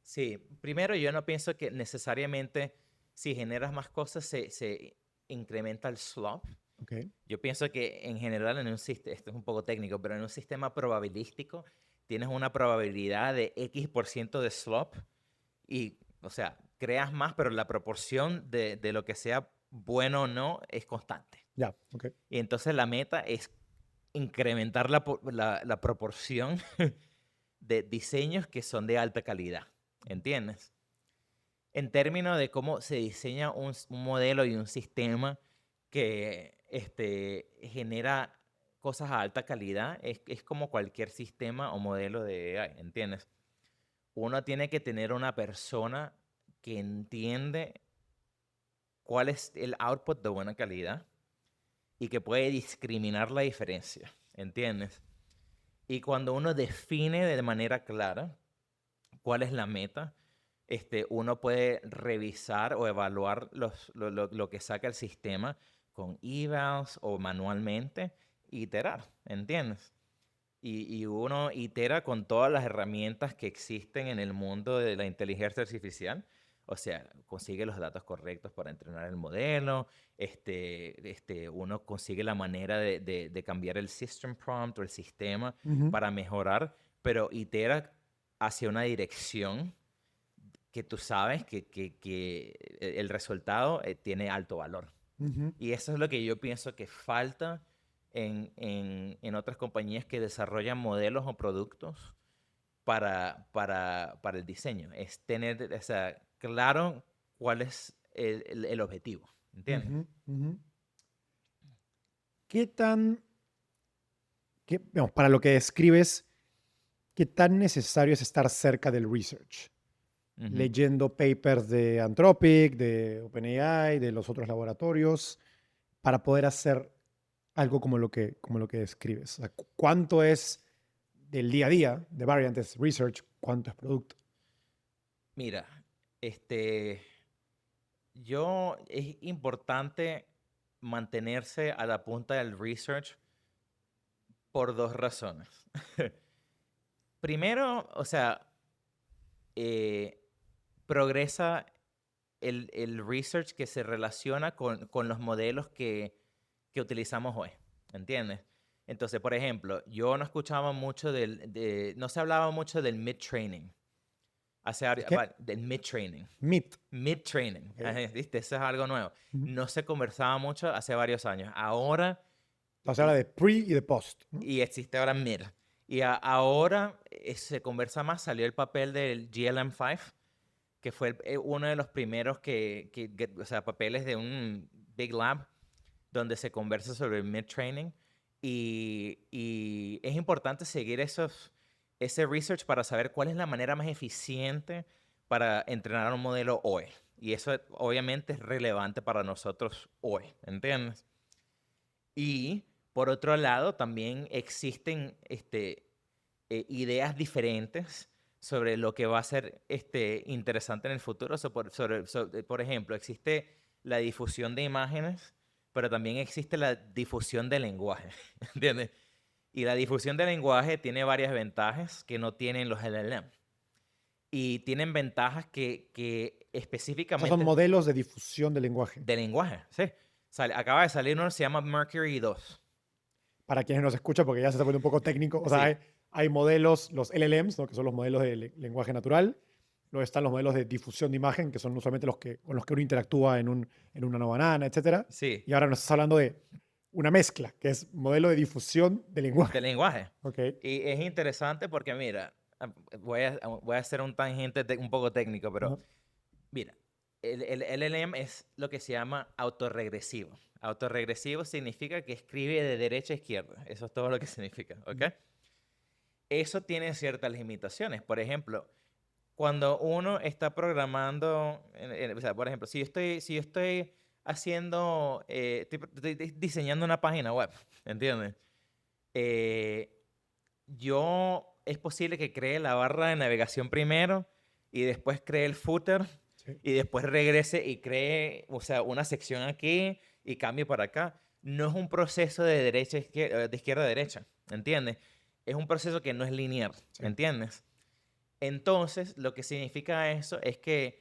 sí. Primero, yo no pienso que necesariamente si generas más cosas se incrementa el slop. ¿Ok? Yo pienso que en general en un sistema, esto es un poco técnico, pero en un sistema probabilístico tienes una probabilidad de X% de slop y, o sea, creas más, pero la proporción de lo que sea bueno o no es constante. Ya, ok. Y entonces la meta es incrementar la proporción de diseños que son de alta calidad, ¿entiendes? En términos de cómo se diseña un modelo y un sistema que genera cosas a alta calidad, es como cualquier sistema o modelo de AI, ¿entiendes? Uno tiene que tener una persona que entiende cuál es el output de buena calidad y que puede discriminar la diferencia, ¿entiendes? Y cuando uno define de manera clara cuál es la meta, uno puede revisar o evaluar lo que saca el sistema con evals o manualmente, e iterar, ¿entiendes? Y uno itera con todas las herramientas que existen en el mundo de la inteligencia artificial. O sea, consigue los datos correctos para entrenar el modelo. Uno consigue la manera de cambiar el system prompt o el sistema Ujú, para mejorar, pero itera hacia una dirección que tú sabes que el resultado tiene alto valor. ujú. Y eso es lo que yo pienso que falta en otras compañías que desarrollan modelos o productos para el diseño. Es tener, o sea, claro cuál es el objetivo, ¿entiendes? Ujú, ujú. ¿Qué tan, digamos, para lo que describes, qué tan necesario es estar cerca del research? Ujú. Leyendo papers de Anthropic, de OpenAI, de los otros laboratorios, para poder hacer algo como lo que describes. O sea, ¿cuánto es del día a día de Variant es research? ¿Cuánto es producto? Mira, es importante mantenerse a la punta del research por dos razones. Primero, o sea, eh, progresa el research que se relaciona con los modelos que utilizamos hoy, ¿entiendes? Entonces, por ejemplo, yo no escuchaba mucho no se hablaba mucho del mid-training, ¿El qué? del mid-training, Meet. mid-training, Ok. ¿viste? Eso es algo nuevo. Ujú. No se conversaba mucho hace varios años. Ahora, Entonces habla y, de pre y de post, ¿no? y existe ahora mid. Y ahora se conversa más, salió el papel del GLM-5, que fue uno de los primeros o sea, papeles de un Big Lab donde se conversa sobre el mid-training y es importante seguir ese research para saber cuál es la manera más eficiente para entrenar un modelo hoy. Y eso obviamente es relevante para nosotros hoy, ¿entiendes? Y por otro lado, también existen ideas diferentes sobre lo que va a ser interesante en el futuro. Por ejemplo, existe la difusión de imágenes, pero también existe la difusión de lenguaje, ¿entiendes? Y la difusión de lenguaje tiene varias ventajas que no tienen los LLM. Y tienen ventajas que Esos son específicamente modelos de difusión del lenguaje. de lenguaje, ¿sí? Acaba de salir uno que se llama Mercury 2. Para quienes nos escuchan, porque ya se está poniendo un poco técnico, o sea, Sí, hay modelos, los LLMs, ¿no? Que son los modelos de lenguaje natural. Luego están los modelos de difusión de imagen, que son usualmente con los que uno interactúa en una banana, etcétera. sí, Y ahora nos estás hablando de una mezcla, que es modelo de difusión de lenguaje. de lenguaje. Ok, Y es interesante porque, mira, voy a hacer un tangente un poco técnico, pero ajá, mira, el LLM es lo que se llama autorregresivo. Autorregresivo significa que escribe de derecha a izquierda. Eso es todo lo que significa, ¿ok? ujú, Eso tiene ciertas limitaciones. Por ejemplo, cuando uno está programando, o sea, por ejemplo, si yo estoy haciendo, estoy diseñando una página web, ¿entiendes? Eh, es posible que cree la barra de navegación primero y después cree el footer sí, y después regrese y cree, o sea, una sección aquí y cambie para acá. No es un proceso de derecha a izquierda, de izquierda a derecha, ¿entiendes? Es un proceso que no es lineal, sí, ¿entiendes? Entonces, lo que significa eso es que,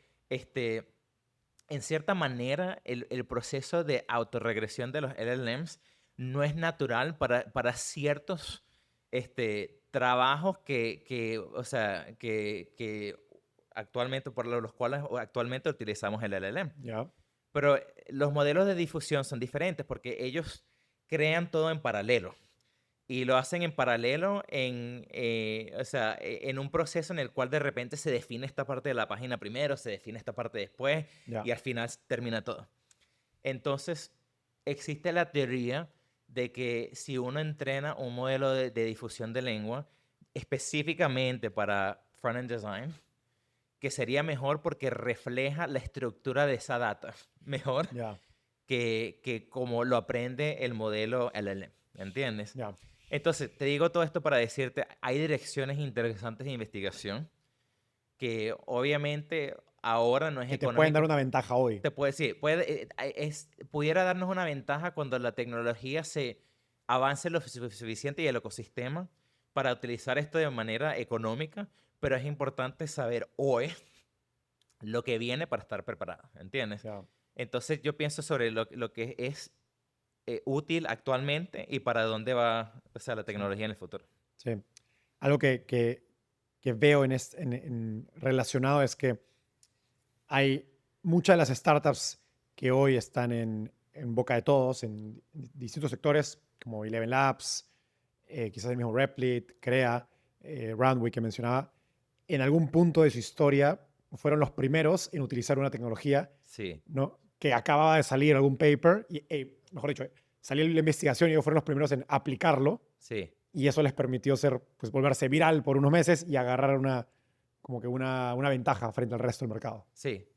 en cierta manera, el proceso de autorregresión de los LLMs no es natural para ciertos trabajos o sea, que actualmente, por los cuales actualmente utilizamos el LLM. ya, Pero los modelos de difusión son diferentes porque ellos crean todo en paralelo. Y lo hacen en paralelo o sea, en un proceso en el cual de repente se define esta parte de la página primero, se define esta parte después ya. y al final termina todo. Entonces, existe la teoría de que si uno entrena un modelo de difusión de lengua específicamente para front-end design, que sería mejor porque refleja la estructura de esa data mejor Ya, que como lo aprende el modelo LLM, ¿entiendes? ya. Entonces, te digo todo esto para decirte, hay direcciones interesantes de investigación que obviamente ahora no es Que te pueden dar económico. una ventaja hoy. Te puedo decir, pudiera darnos una ventaja cuando la tecnología se avance lo suficiente y el ecosistema para utilizar esto de manera económica, pero es importante saber hoy lo que viene para estar preparado, ¿entiendes? Ya, Entonces yo pienso sobre lo que es útil actualmente y para dónde va, o sea, la sí, tecnología en el futuro. sí. Algo que veo relacionado es que hay muchas de las startups que hoy están en boca de todos, en distintos sectores, como Eleven Labs, quizás el mismo Replit, Crea, Runway que mencionaba, en algún punto de su historia fueron los primeros en utilizar una tecnología, Sí, ¿no? Que acababa de salir algún paper, mejor dicho, salió la investigación y ellos fueron los primeros en aplicarlo, sí, y eso les permitió pues, volverse viral por unos meses y agarrar como que una ventaja frente al resto del mercado. sí.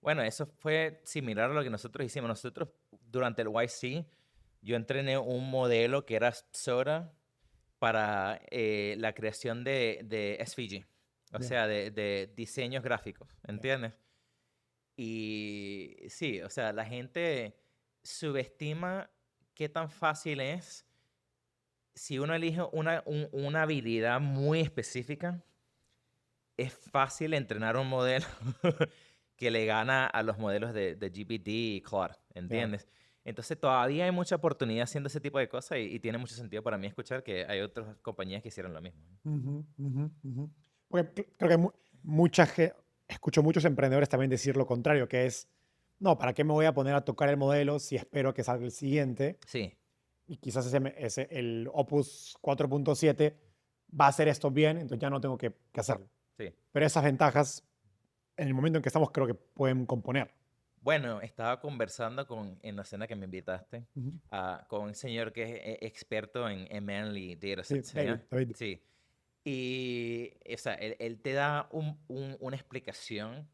Bueno, eso fue similar a lo que nosotros hicimos. Nosotros, durante el YC, yo entrené un modelo que era Sora para la creación de SVG, o Ya, sea, de diseños gráficos, ya, ¿entiendes? Y sí, o sea, la gente subestima qué tan fácil es si uno elige una habilidad muy específica, es fácil entrenar un modelo que le gana a los modelos de GPT y Claude, ya. ¿entiendes? Entonces todavía hay mucha oportunidad haciendo ese tipo de cosas y tiene mucho sentido para mí escuchar que hay otras compañías que hicieron lo mismo. Ujú, ujú, ujú. Porque creo que mucha escucho muchos emprendedores también decir lo contrario, que es, no, ¿para qué me voy a poner a tocar el modelo si espero que salga el siguiente? Sí, Y quizás el Opus 4.7 va a hacer esto bien, entonces ya no tengo que hacerlo. sí. Pero esas ventajas, en el momento en que estamos, creo que pueden componer. Bueno, estaba conversando en la cena que me invitaste, Ujú. con un señor que es experto en Manly Sí, Datasets, David, ¿ya? David. Sí. Y, o sea, él te da una explicación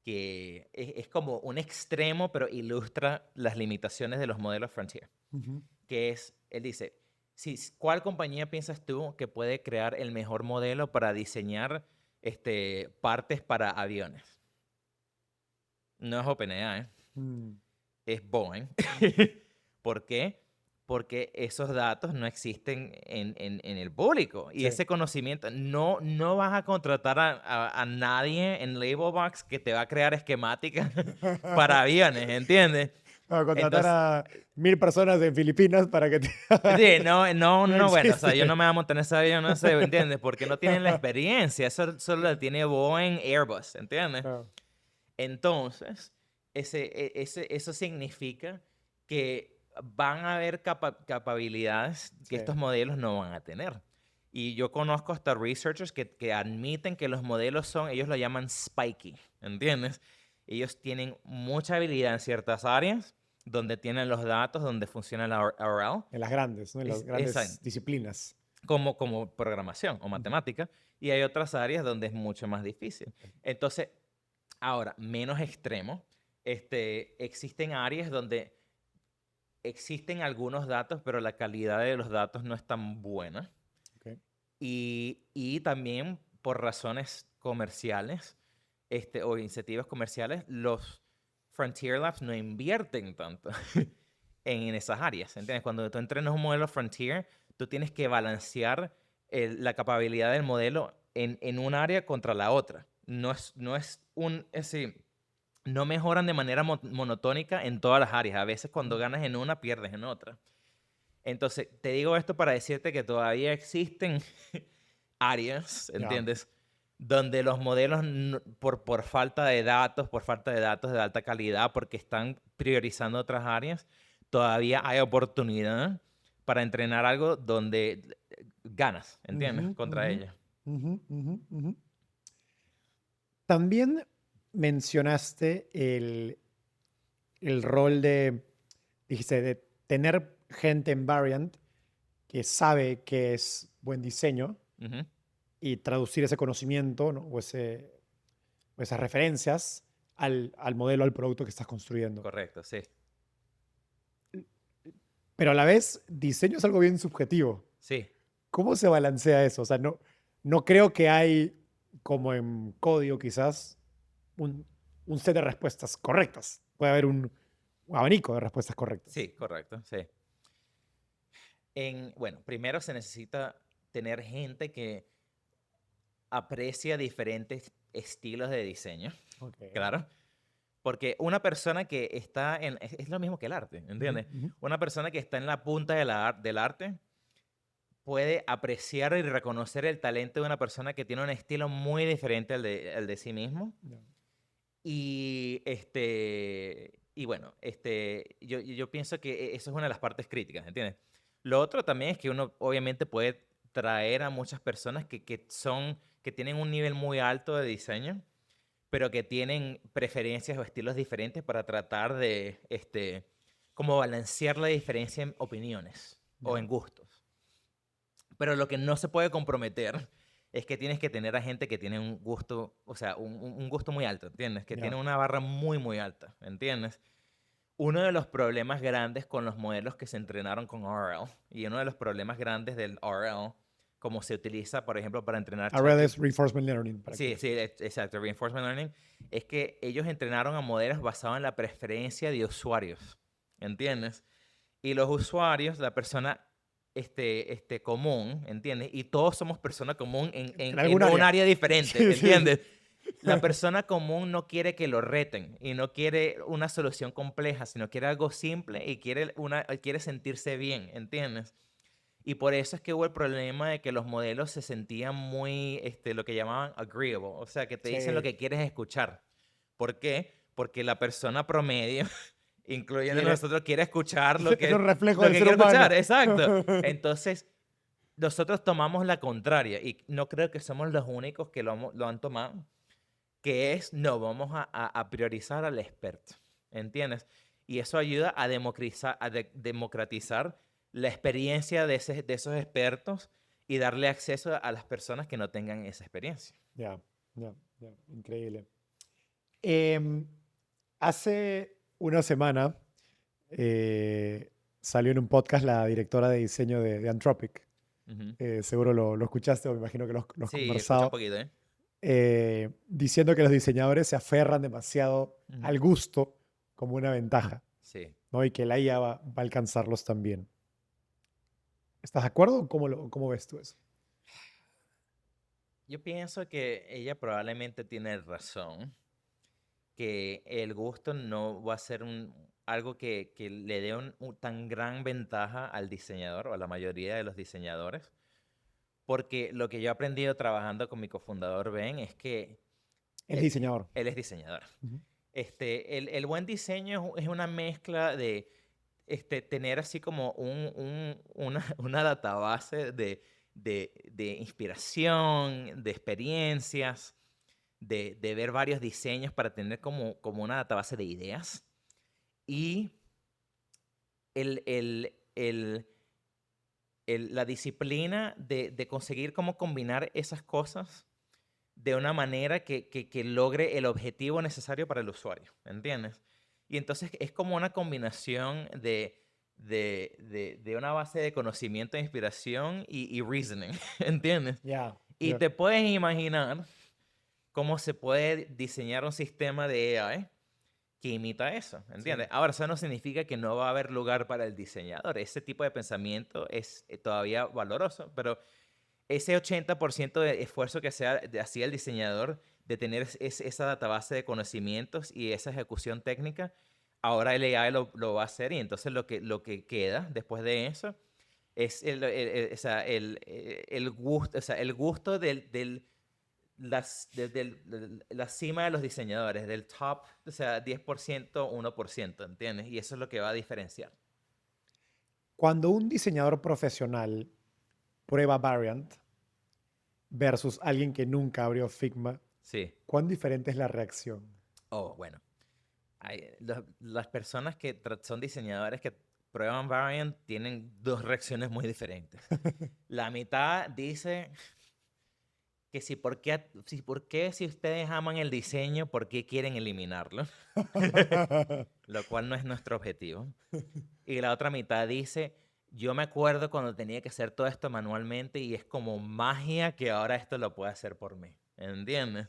que es como un extremo, pero ilustra las limitaciones de los modelos Frontier. Ujú. Que es, él dice, si, ¿cuál compañía piensas tú que puede crear el mejor modelo para diseñar partes para aviones? No es OpenAI, Mm. es Boeing. ¿Por qué? Porque esos datos no existen en el público. Y Sí. ese conocimiento, no vas a contratar a nadie en Labelbox que te va a crear esquemáticas para aviones, ¿entiendes? Vamos a contratar Entonces, a 1000 personas en Filipinas para que te sí, No bueno, o sea, yo existe. no me voy a montar en ese avión, no sé, ¿entiendes? Porque no tienen la experiencia, eso solo la tiene Boeing, Airbus, ¿entiendes? Ah, Entonces, eso significa que van a haber capacidades que sí. estos modelos no van a tener. Y yo conozco hasta researchers que admiten que los modelos son, ellos lo llaman spiky, ¿entiendes? Ellos tienen mucha habilidad en ciertas áreas, donde tienen los datos, donde funciona la RL, En las grandes, ¿no? En las grandes exacto, disciplinas. como programación o Ujú. matemática, y hay otras áreas donde es mucho más difícil. Entonces, ahora, menos extremo, existen áreas donde existen algunos datos, pero la calidad de los datos no es tan buena. Ok. Y también por razones comerciales, o iniciativas comerciales, los Frontier Labs no invierten tanto en esas áreas. ¿Entiendes? Cuando tú entrenas un modelo Frontier, tú tienes que balancear la capacidad del modelo en un área contra la otra. No es decir, no mejoran de manera monotónica en todas las áreas. A veces cuando Ujú. ganas en una, pierdes en otra. Entonces, te digo esto para decirte que todavía existen áreas, Ya. ¿entiendes? Donde los modelos, por falta de datos, por falta de datos de alta calidad, porque están priorizando otras áreas, todavía hay oportunidad para entrenar algo donde ganas, ¿entiendes? Ujú, Contra ujú, ellos. ujú, ujú, ujú. También mencionaste el rol dijiste, de tener gente en Variant que sabe que es buen diseño Ujú. y traducir ese conocimiento, ¿no? O esas referencias al modelo, al producto que estás construyendo. Correcto, sí. Pero a la vez, diseño es algo bien subjetivo. Sí. ¿Cómo se balancea eso? O sea, no creo que hay, como en código quizás, un, un set de respuestas correctas. Puede haber un abanico de respuestas correctas. Sí, correcto, sí. Bueno, primero se necesita tener gente que aprecia diferentes estilos de diseño, Ok. claro. Porque una persona que está es lo mismo que el arte, Ujú, ¿entiendes? ujú. Una persona que está en la punta del arte puede apreciar y reconocer el talento de una persona que tiene un estilo muy diferente al de sí mismo. Ya. Y bueno, yo pienso que eso es una de las partes críticas, ¿entiendes? Lo otro también es que uno obviamente puede traer a muchas personas que tienen un nivel muy alto de diseño, pero que tienen preferencias o estilos diferentes para tratar de, como balancear la diferencia en opiniones o Ya. en gustos. Pero lo que no se puede comprometer es que tienes que tener a gente que tiene un gusto, o sea, un gusto muy alto, ¿entiendes? Que tiene Ya. una barra muy, muy alta, ¿entiendes? Uno de los problemas grandes con los modelos que se entrenaron con RL y uno de los problemas grandes del RL, como se utiliza, por ejemplo, para entrenar RL ChatGPT. es Reinforcement Learning, para Sí, que sí, sepas. exacto, Reinforcement Learning, es que ellos entrenaron a modelos basados en la preferencia de usuarios, ¿entiendes? Y los usuarios, la persona común, ¿entiendes? Y todos somos personas común en, En en, en algún un área. área diferente, Sí, sí, sí. ¿entiendes? La persona común no quiere que lo reten y no quiere una solución compleja, sino quiere algo simple y quiere sentirse bien, ¿entiendes? Y por eso es que hubo el problema de que los modelos se sentían muy, lo que llamaban agreeable, o sea, que te dicen lo Sí. que quieres escuchar. ¿Por qué? Porque la persona promedio, incluyendo Quiere, nosotros, quiere escuchar lo es un que, reflejo lo del que ser quiere humano. escuchar, exacto. Entonces, nosotros tomamos la contraria y no creo que somos los únicos que lo han tomado, que es, no, vamos a priorizar al experto. ¿entiendes? Y eso ayuda a democratizar la experiencia de esos expertos y darle acceso a las personas que no tengan esa experiencia. Ya, ya, ya, increíble. Em, Hace una semana salió en un podcast la directora de diseño de Anthropic. Ujú. Seguro lo escuchaste o me imagino que lo has Sí, escucha un conversado. poquito, ¿eh? Diciendo que los diseñadores se aferran demasiado Ujú. al gusto como una ventaja, Sí. ¿no? Y que la IA va a alcanzarlos también. ¿Estás de acuerdo? ¿Cómo ves tú eso? Yo pienso que ella probablemente tiene razón, que el gusto no va a ser algo que le dé tan gran ventaja al diseñador o a la mayoría de los diseñadores, porque lo que yo he aprendido trabajando con mi cofundador Ben es que Él es diseñador. él es diseñador. Ujú. El buen diseño es una mezcla de tener así como una database de inspiración, de experiencias, de ver varios diseños para tener como una database de ideas. Y el, el, el, la disciplina de conseguir cómo combinar esas cosas de una manera que logre el objetivo necesario para el usuario, ¿entiendes? Y entonces es como una combinación de una base de conocimiento, inspiración y reasoning, ¿entiendes? Ya, Y ya. te puedes imaginar cómo se puede diseñar un sistema de AI que imita eso, ¿entiendes? Sí. Ahora, eso no significa que no va a haber lugar para el diseñador. Ese tipo de pensamiento es todavía valoroso, pero ese 80% de esfuerzo que hacía el diseñador de tener esa database de conocimientos y esa ejecución técnica, ahora el AI lo va a hacer y entonces lo que queda después de eso es o sea, el gusto, o sea, el gusto la cima de los diseñadores, del top, o sea, 10%, 1%, ¿entiendes? Y eso es lo que va a diferenciar. Cuando un diseñador profesional prueba Variant versus alguien que nunca abrió Figma, Sí. ¿cuán diferente es la reacción? Oh, bueno. Las personas que son diseñadores que prueban Variant tienen dos reacciones muy diferentes. La mitad dice que si ustedes aman el diseño, ¿por qué quieren eliminarlo? Lo cual no es nuestro objetivo. Y la otra mitad dice, yo me acuerdo cuando tenía que hacer todo esto manualmente y es como magia que ahora esto lo puede hacer por mí. ¿Entiendes?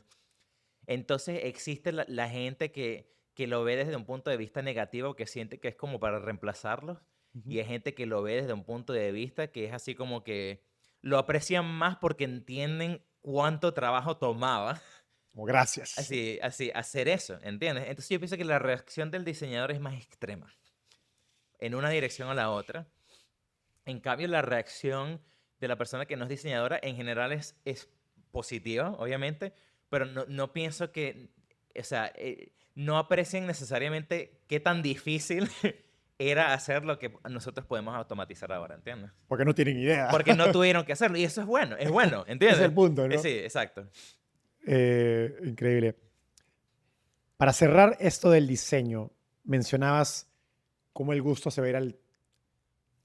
Entonces existe la gente que lo ve desde un punto de vista negativo, que siente que es como para reemplazarlos, Ujú. y hay gente que lo ve desde un punto de vista que es así como que lo aprecian más porque entienden cuánto trabajo tomaba Como gracias. así hacer eso, ¿entiendes? Entonces yo pienso que la reacción del diseñador es más extrema, en una dirección o la otra. En cambio, la reacción de la persona que no es diseñadora en general es positiva, obviamente, pero no pienso que, o sea, no aprecian necesariamente qué tan difícil era hacer lo que nosotros podemos automatizar ahora, ¿entiendes? Porque no tienen idea. Porque no tuvieron que hacerlo, y eso es bueno, Ese es ¿entiendes? el punto, ¿no? Sí, exacto. Increíble. Para cerrar esto del diseño, mencionabas cómo el gusto se va a ir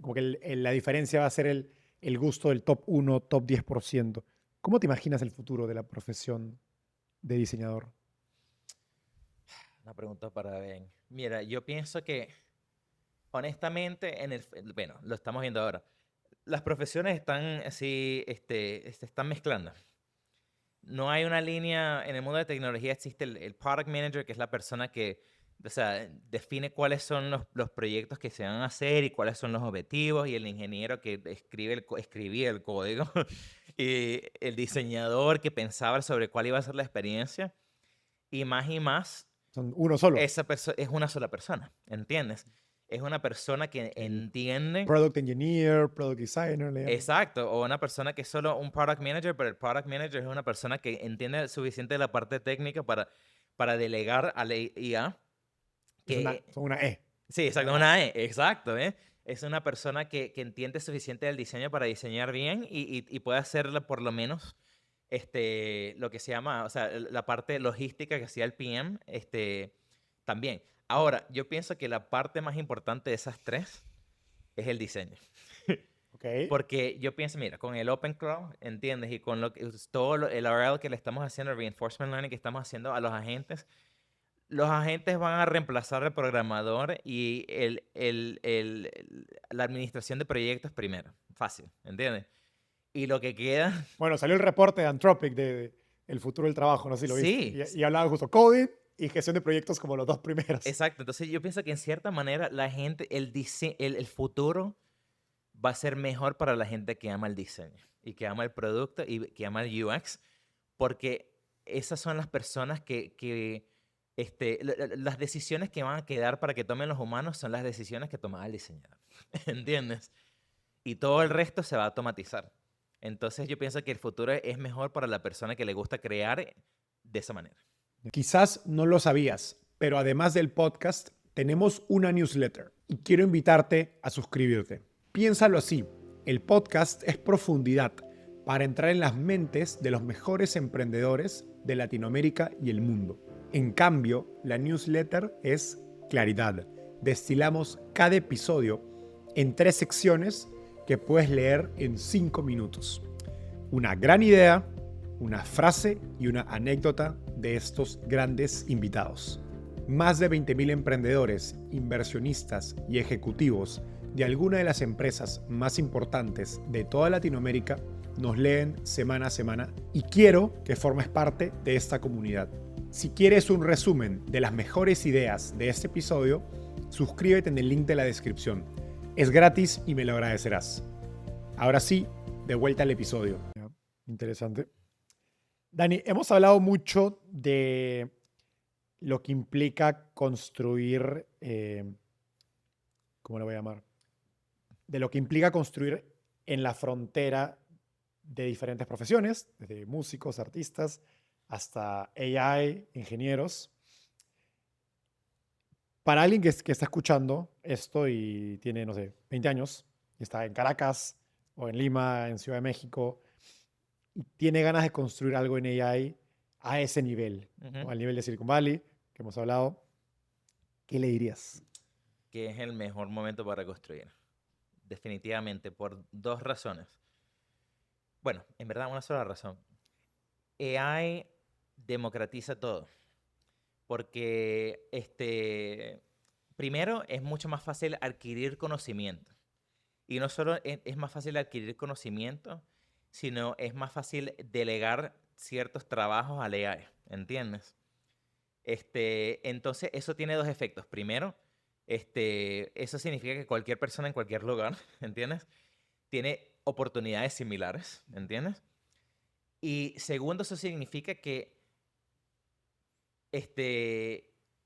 como que la diferencia va a ser el gusto del top 1, top 10%. ¿Cómo te imaginas el futuro de la profesión de diseñador? Una pregunta para Ben. Mira, yo pienso que, honestamente, bueno, lo estamos viendo ahora. Las profesiones están así, se están mezclando. No hay una línea, en el mundo de tecnología existe el product manager, que es la persona que, o sea, define cuáles son los proyectos que se van a hacer y cuáles son los objetivos, y el ingeniero que escribía el código, y el diseñador que pensaba sobre cuál iba a ser la experiencia, y más, Son uno solo. esa persona es una sola persona, ¿entiendes? Es una persona que El entiende. product engineer, product designer, le llaman. Exacto, o una persona que es solo un product manager, pero el product manager es una persona que entiende suficiente de la parte técnica para delegar a la IA. Son una E. Sí, Una exacto, A. una E, exacto, ¿eh? Es una persona que entiende suficiente del diseño para diseñar bien y puede hacerla por lo menos lo que se llama, o sea, la parte logística que hacía el PM, también. Ahora, yo pienso que la parte más importante de esas tres es el diseño. Ok. Porque yo pienso, mira, con el Open Cloud, ¿entiendes? Y con el RL que le estamos haciendo, el Reinforcement Learning que estamos haciendo a los agentes van a reemplazar al programador y la administración de proyectos primero. Fácil, ¿entiendes? Y lo que queda, Bueno, salió el reporte de Anthropic de el futuro del trabajo, no sé si lo viste. sí, Y hablaba justo coding y gestión de proyectos como los dos primeros. exacto. Entonces yo pienso que en cierta manera la gente, el futuro va a ser mejor para la gente que ama el diseño y que ama el producto y que ama el UX, porque esas son las personas las decisiones que van a quedar para que tomen los humanos son las decisiones que tomaba el diseñador, ¿entiendes? Y todo el resto se va a automatizar. Entonces yo pienso que el futuro es mejor para la persona que le gusta crear de esa manera. Quizás no lo sabías, pero además del podcast, tenemos una newsletter y quiero invitarte a suscribirte. Piénsalo así, el podcast es profundidad para entrar en las mentes de los mejores emprendedores de Latinoamérica y el mundo. En cambio, la newsletter es claridad. Destilamos cada episodio en 3 secciones que puedes leer en 5 minutos. Una gran idea, una frase y una anécdota de estos grandes invitados. Más de 20.000 emprendedores, inversionistas y ejecutivos de alguna de las empresas más importantes de toda Latinoamérica nos leen semana a semana y quiero que formes parte de esta comunidad. Si quieres un resumen de las mejores ideas de este episodio, suscríbete en el link de la descripción. Es gratis y me lo agradecerás. Ahora sí, de vuelta al episodio. Interesante. Dani, hemos hablado mucho de lo que implica construir, ¿cómo lo voy a llamar? De lo que implica construir en la frontera de diferentes profesiones, desde músicos, artistas, hasta AI, ingenieros. Para alguien que está escuchando esto y tiene, no sé, 20 años, y está en Caracas o en Lima, en Ciudad de México, y tiene ganas de construir algo en AI a ese nivel, Ujú. o al nivel de Silicon Valley, que hemos hablado, ¿qué le dirías? Que es el mejor momento para construir. Definitivamente, por dos razones. Bueno, en verdad una sola razón. AI democratiza todo. Porque, primero, es mucho más fácil adquirir conocimiento. Y no solo es más fácil adquirir conocimiento, sino es más fácil delegar ciertos trabajos al AI, ¿entiendes? Entonces, eso tiene dos efectos. Primero, eso significa que cualquier persona en cualquier lugar, ¿entiendes? Tiene oportunidades similares, ¿entiendes? Y segundo, eso significa que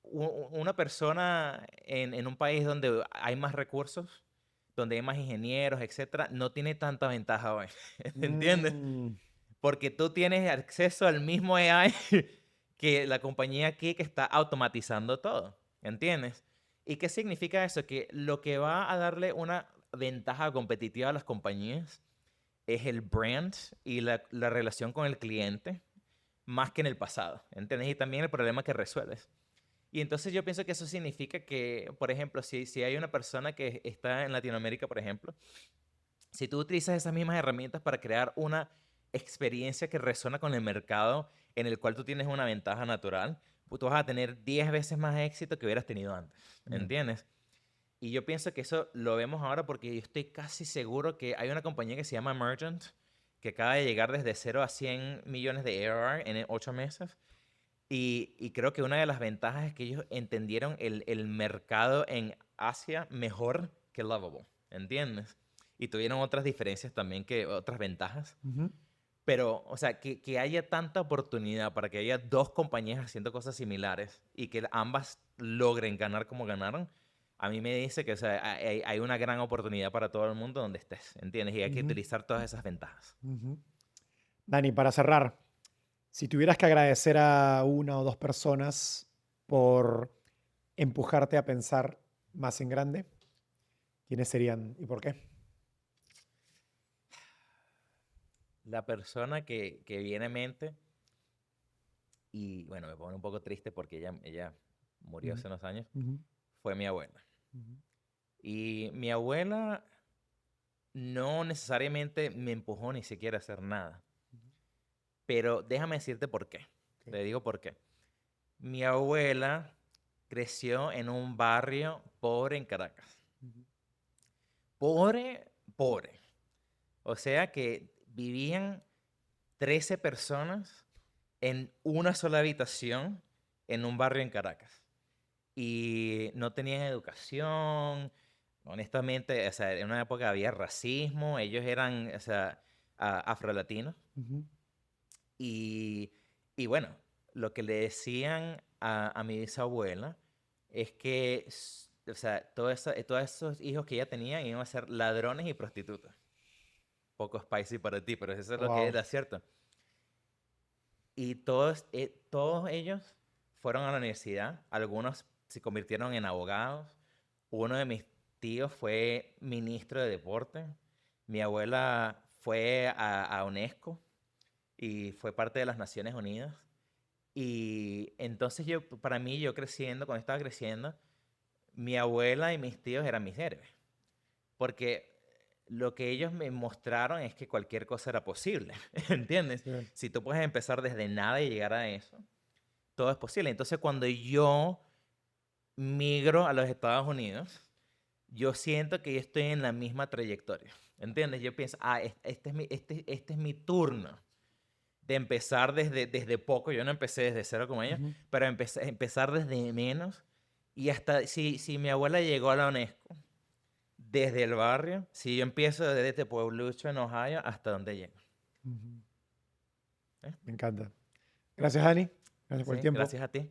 una persona en un país donde hay más recursos, donde hay más ingenieros, etcétera, no tiene tanta ventaja hoy, ¿entiendes? Mm, Porque tú tienes acceso al mismo AI que la compañía aquí que está automatizando todo, ¿entiendes? ¿Y qué significa eso? Que lo que va a darle una ventaja competitiva a las compañías es el brand y la relación con el cliente más que en el pasado, ¿entiendes? Y también el problema que resuelves. Y entonces yo pienso que eso significa que, por ejemplo, si hay una persona que está en Latinoamérica, por ejemplo, si tú utilizas esas mismas herramientas para crear una experiencia que resuena con el mercado en el cual tú tienes una ventaja natural, pues tú vas a tener 10 veces más éxito que hubieras tenido antes, mm, ¿entiendes? Y yo pienso que eso lo vemos ahora porque yo estoy casi seguro que hay una compañía que se llama Emergent, que acaba de llegar desde 0 a 100 millones de ARR en 8 meses. Y creo que una de las ventajas es que ellos entendieron el mercado en Asia mejor que Lovable, ¿entiendes? Y tuvieron otras diferencias también, que otras ventajas. ujú. Pero, o sea, que haya tanta oportunidad para que haya dos compañías haciendo cosas similares y que ambas logren ganar como ganaron, a mí me dice que, o sea, hay una gran oportunidad para todo el mundo donde estés, ¿entiendes? Y hay que Ujú, utilizar todas esas ventajas. ujú. Dani, para cerrar, si tuvieras que agradecer a una o dos personas por empujarte a pensar más en grande, ¿quiénes serían y por qué? La persona que viene a mente, y bueno, me pone un poco triste porque ella murió hace unos años, Ujú, fue mi abuela. ujú. Y mi abuela no necesariamente me empujó ni siquiera a hacer nada. Pero déjame decirte por qué. Ok. Te digo por qué. Mi abuela creció en un barrio pobre en Caracas. Ujú. Pobre, pobre. O sea que vivían 13 personas en una sola habitación en un barrio en Caracas. Y no tenían educación. Honestamente, o sea, en una época había racismo. Ellos eran, o sea, afrolatinos. Ujú. Y, y bueno, lo que le decían a mi bisabuela es que, o sea, todos esos hijos que ella tenía iban a ser ladrones y prostitutas. Poco spicy para ti, pero eso es lo que Wow. era cierto. Y todos ellos fueron a la universidad. Algunos se convirtieron en abogados. Uno de mis tíos fue ministro de deporte. Mi abuela fue a UNESCO y fue parte de las Naciones Unidas. Y entonces para mí, yo creciendo, cuando estaba creciendo, mi abuela y mis tíos eran mis héroes. Porque lo que ellos me mostraron es que cualquier cosa era posible, ¿entiendes? Sí. Si tú puedes empezar desde nada y llegar a eso, todo es posible. Entonces, cuando yo migro a los Estados Unidos, yo siento que yo estoy en la misma trayectoria, ¿entiendes? Yo pienso, este es mi turno de empezar desde poco. Yo no empecé desde cero como ella, Ujú. pero empezar desde menos. Y hasta si mi abuela llegó a la UNESCO desde el barrio, si yo empiezo desde este pueblucho en Ohio, ¿hasta dónde llego? Ujú. ¿Eh? Me encanta. Gracias, Dani. Gracias por el Sí, tiempo. gracias a ti.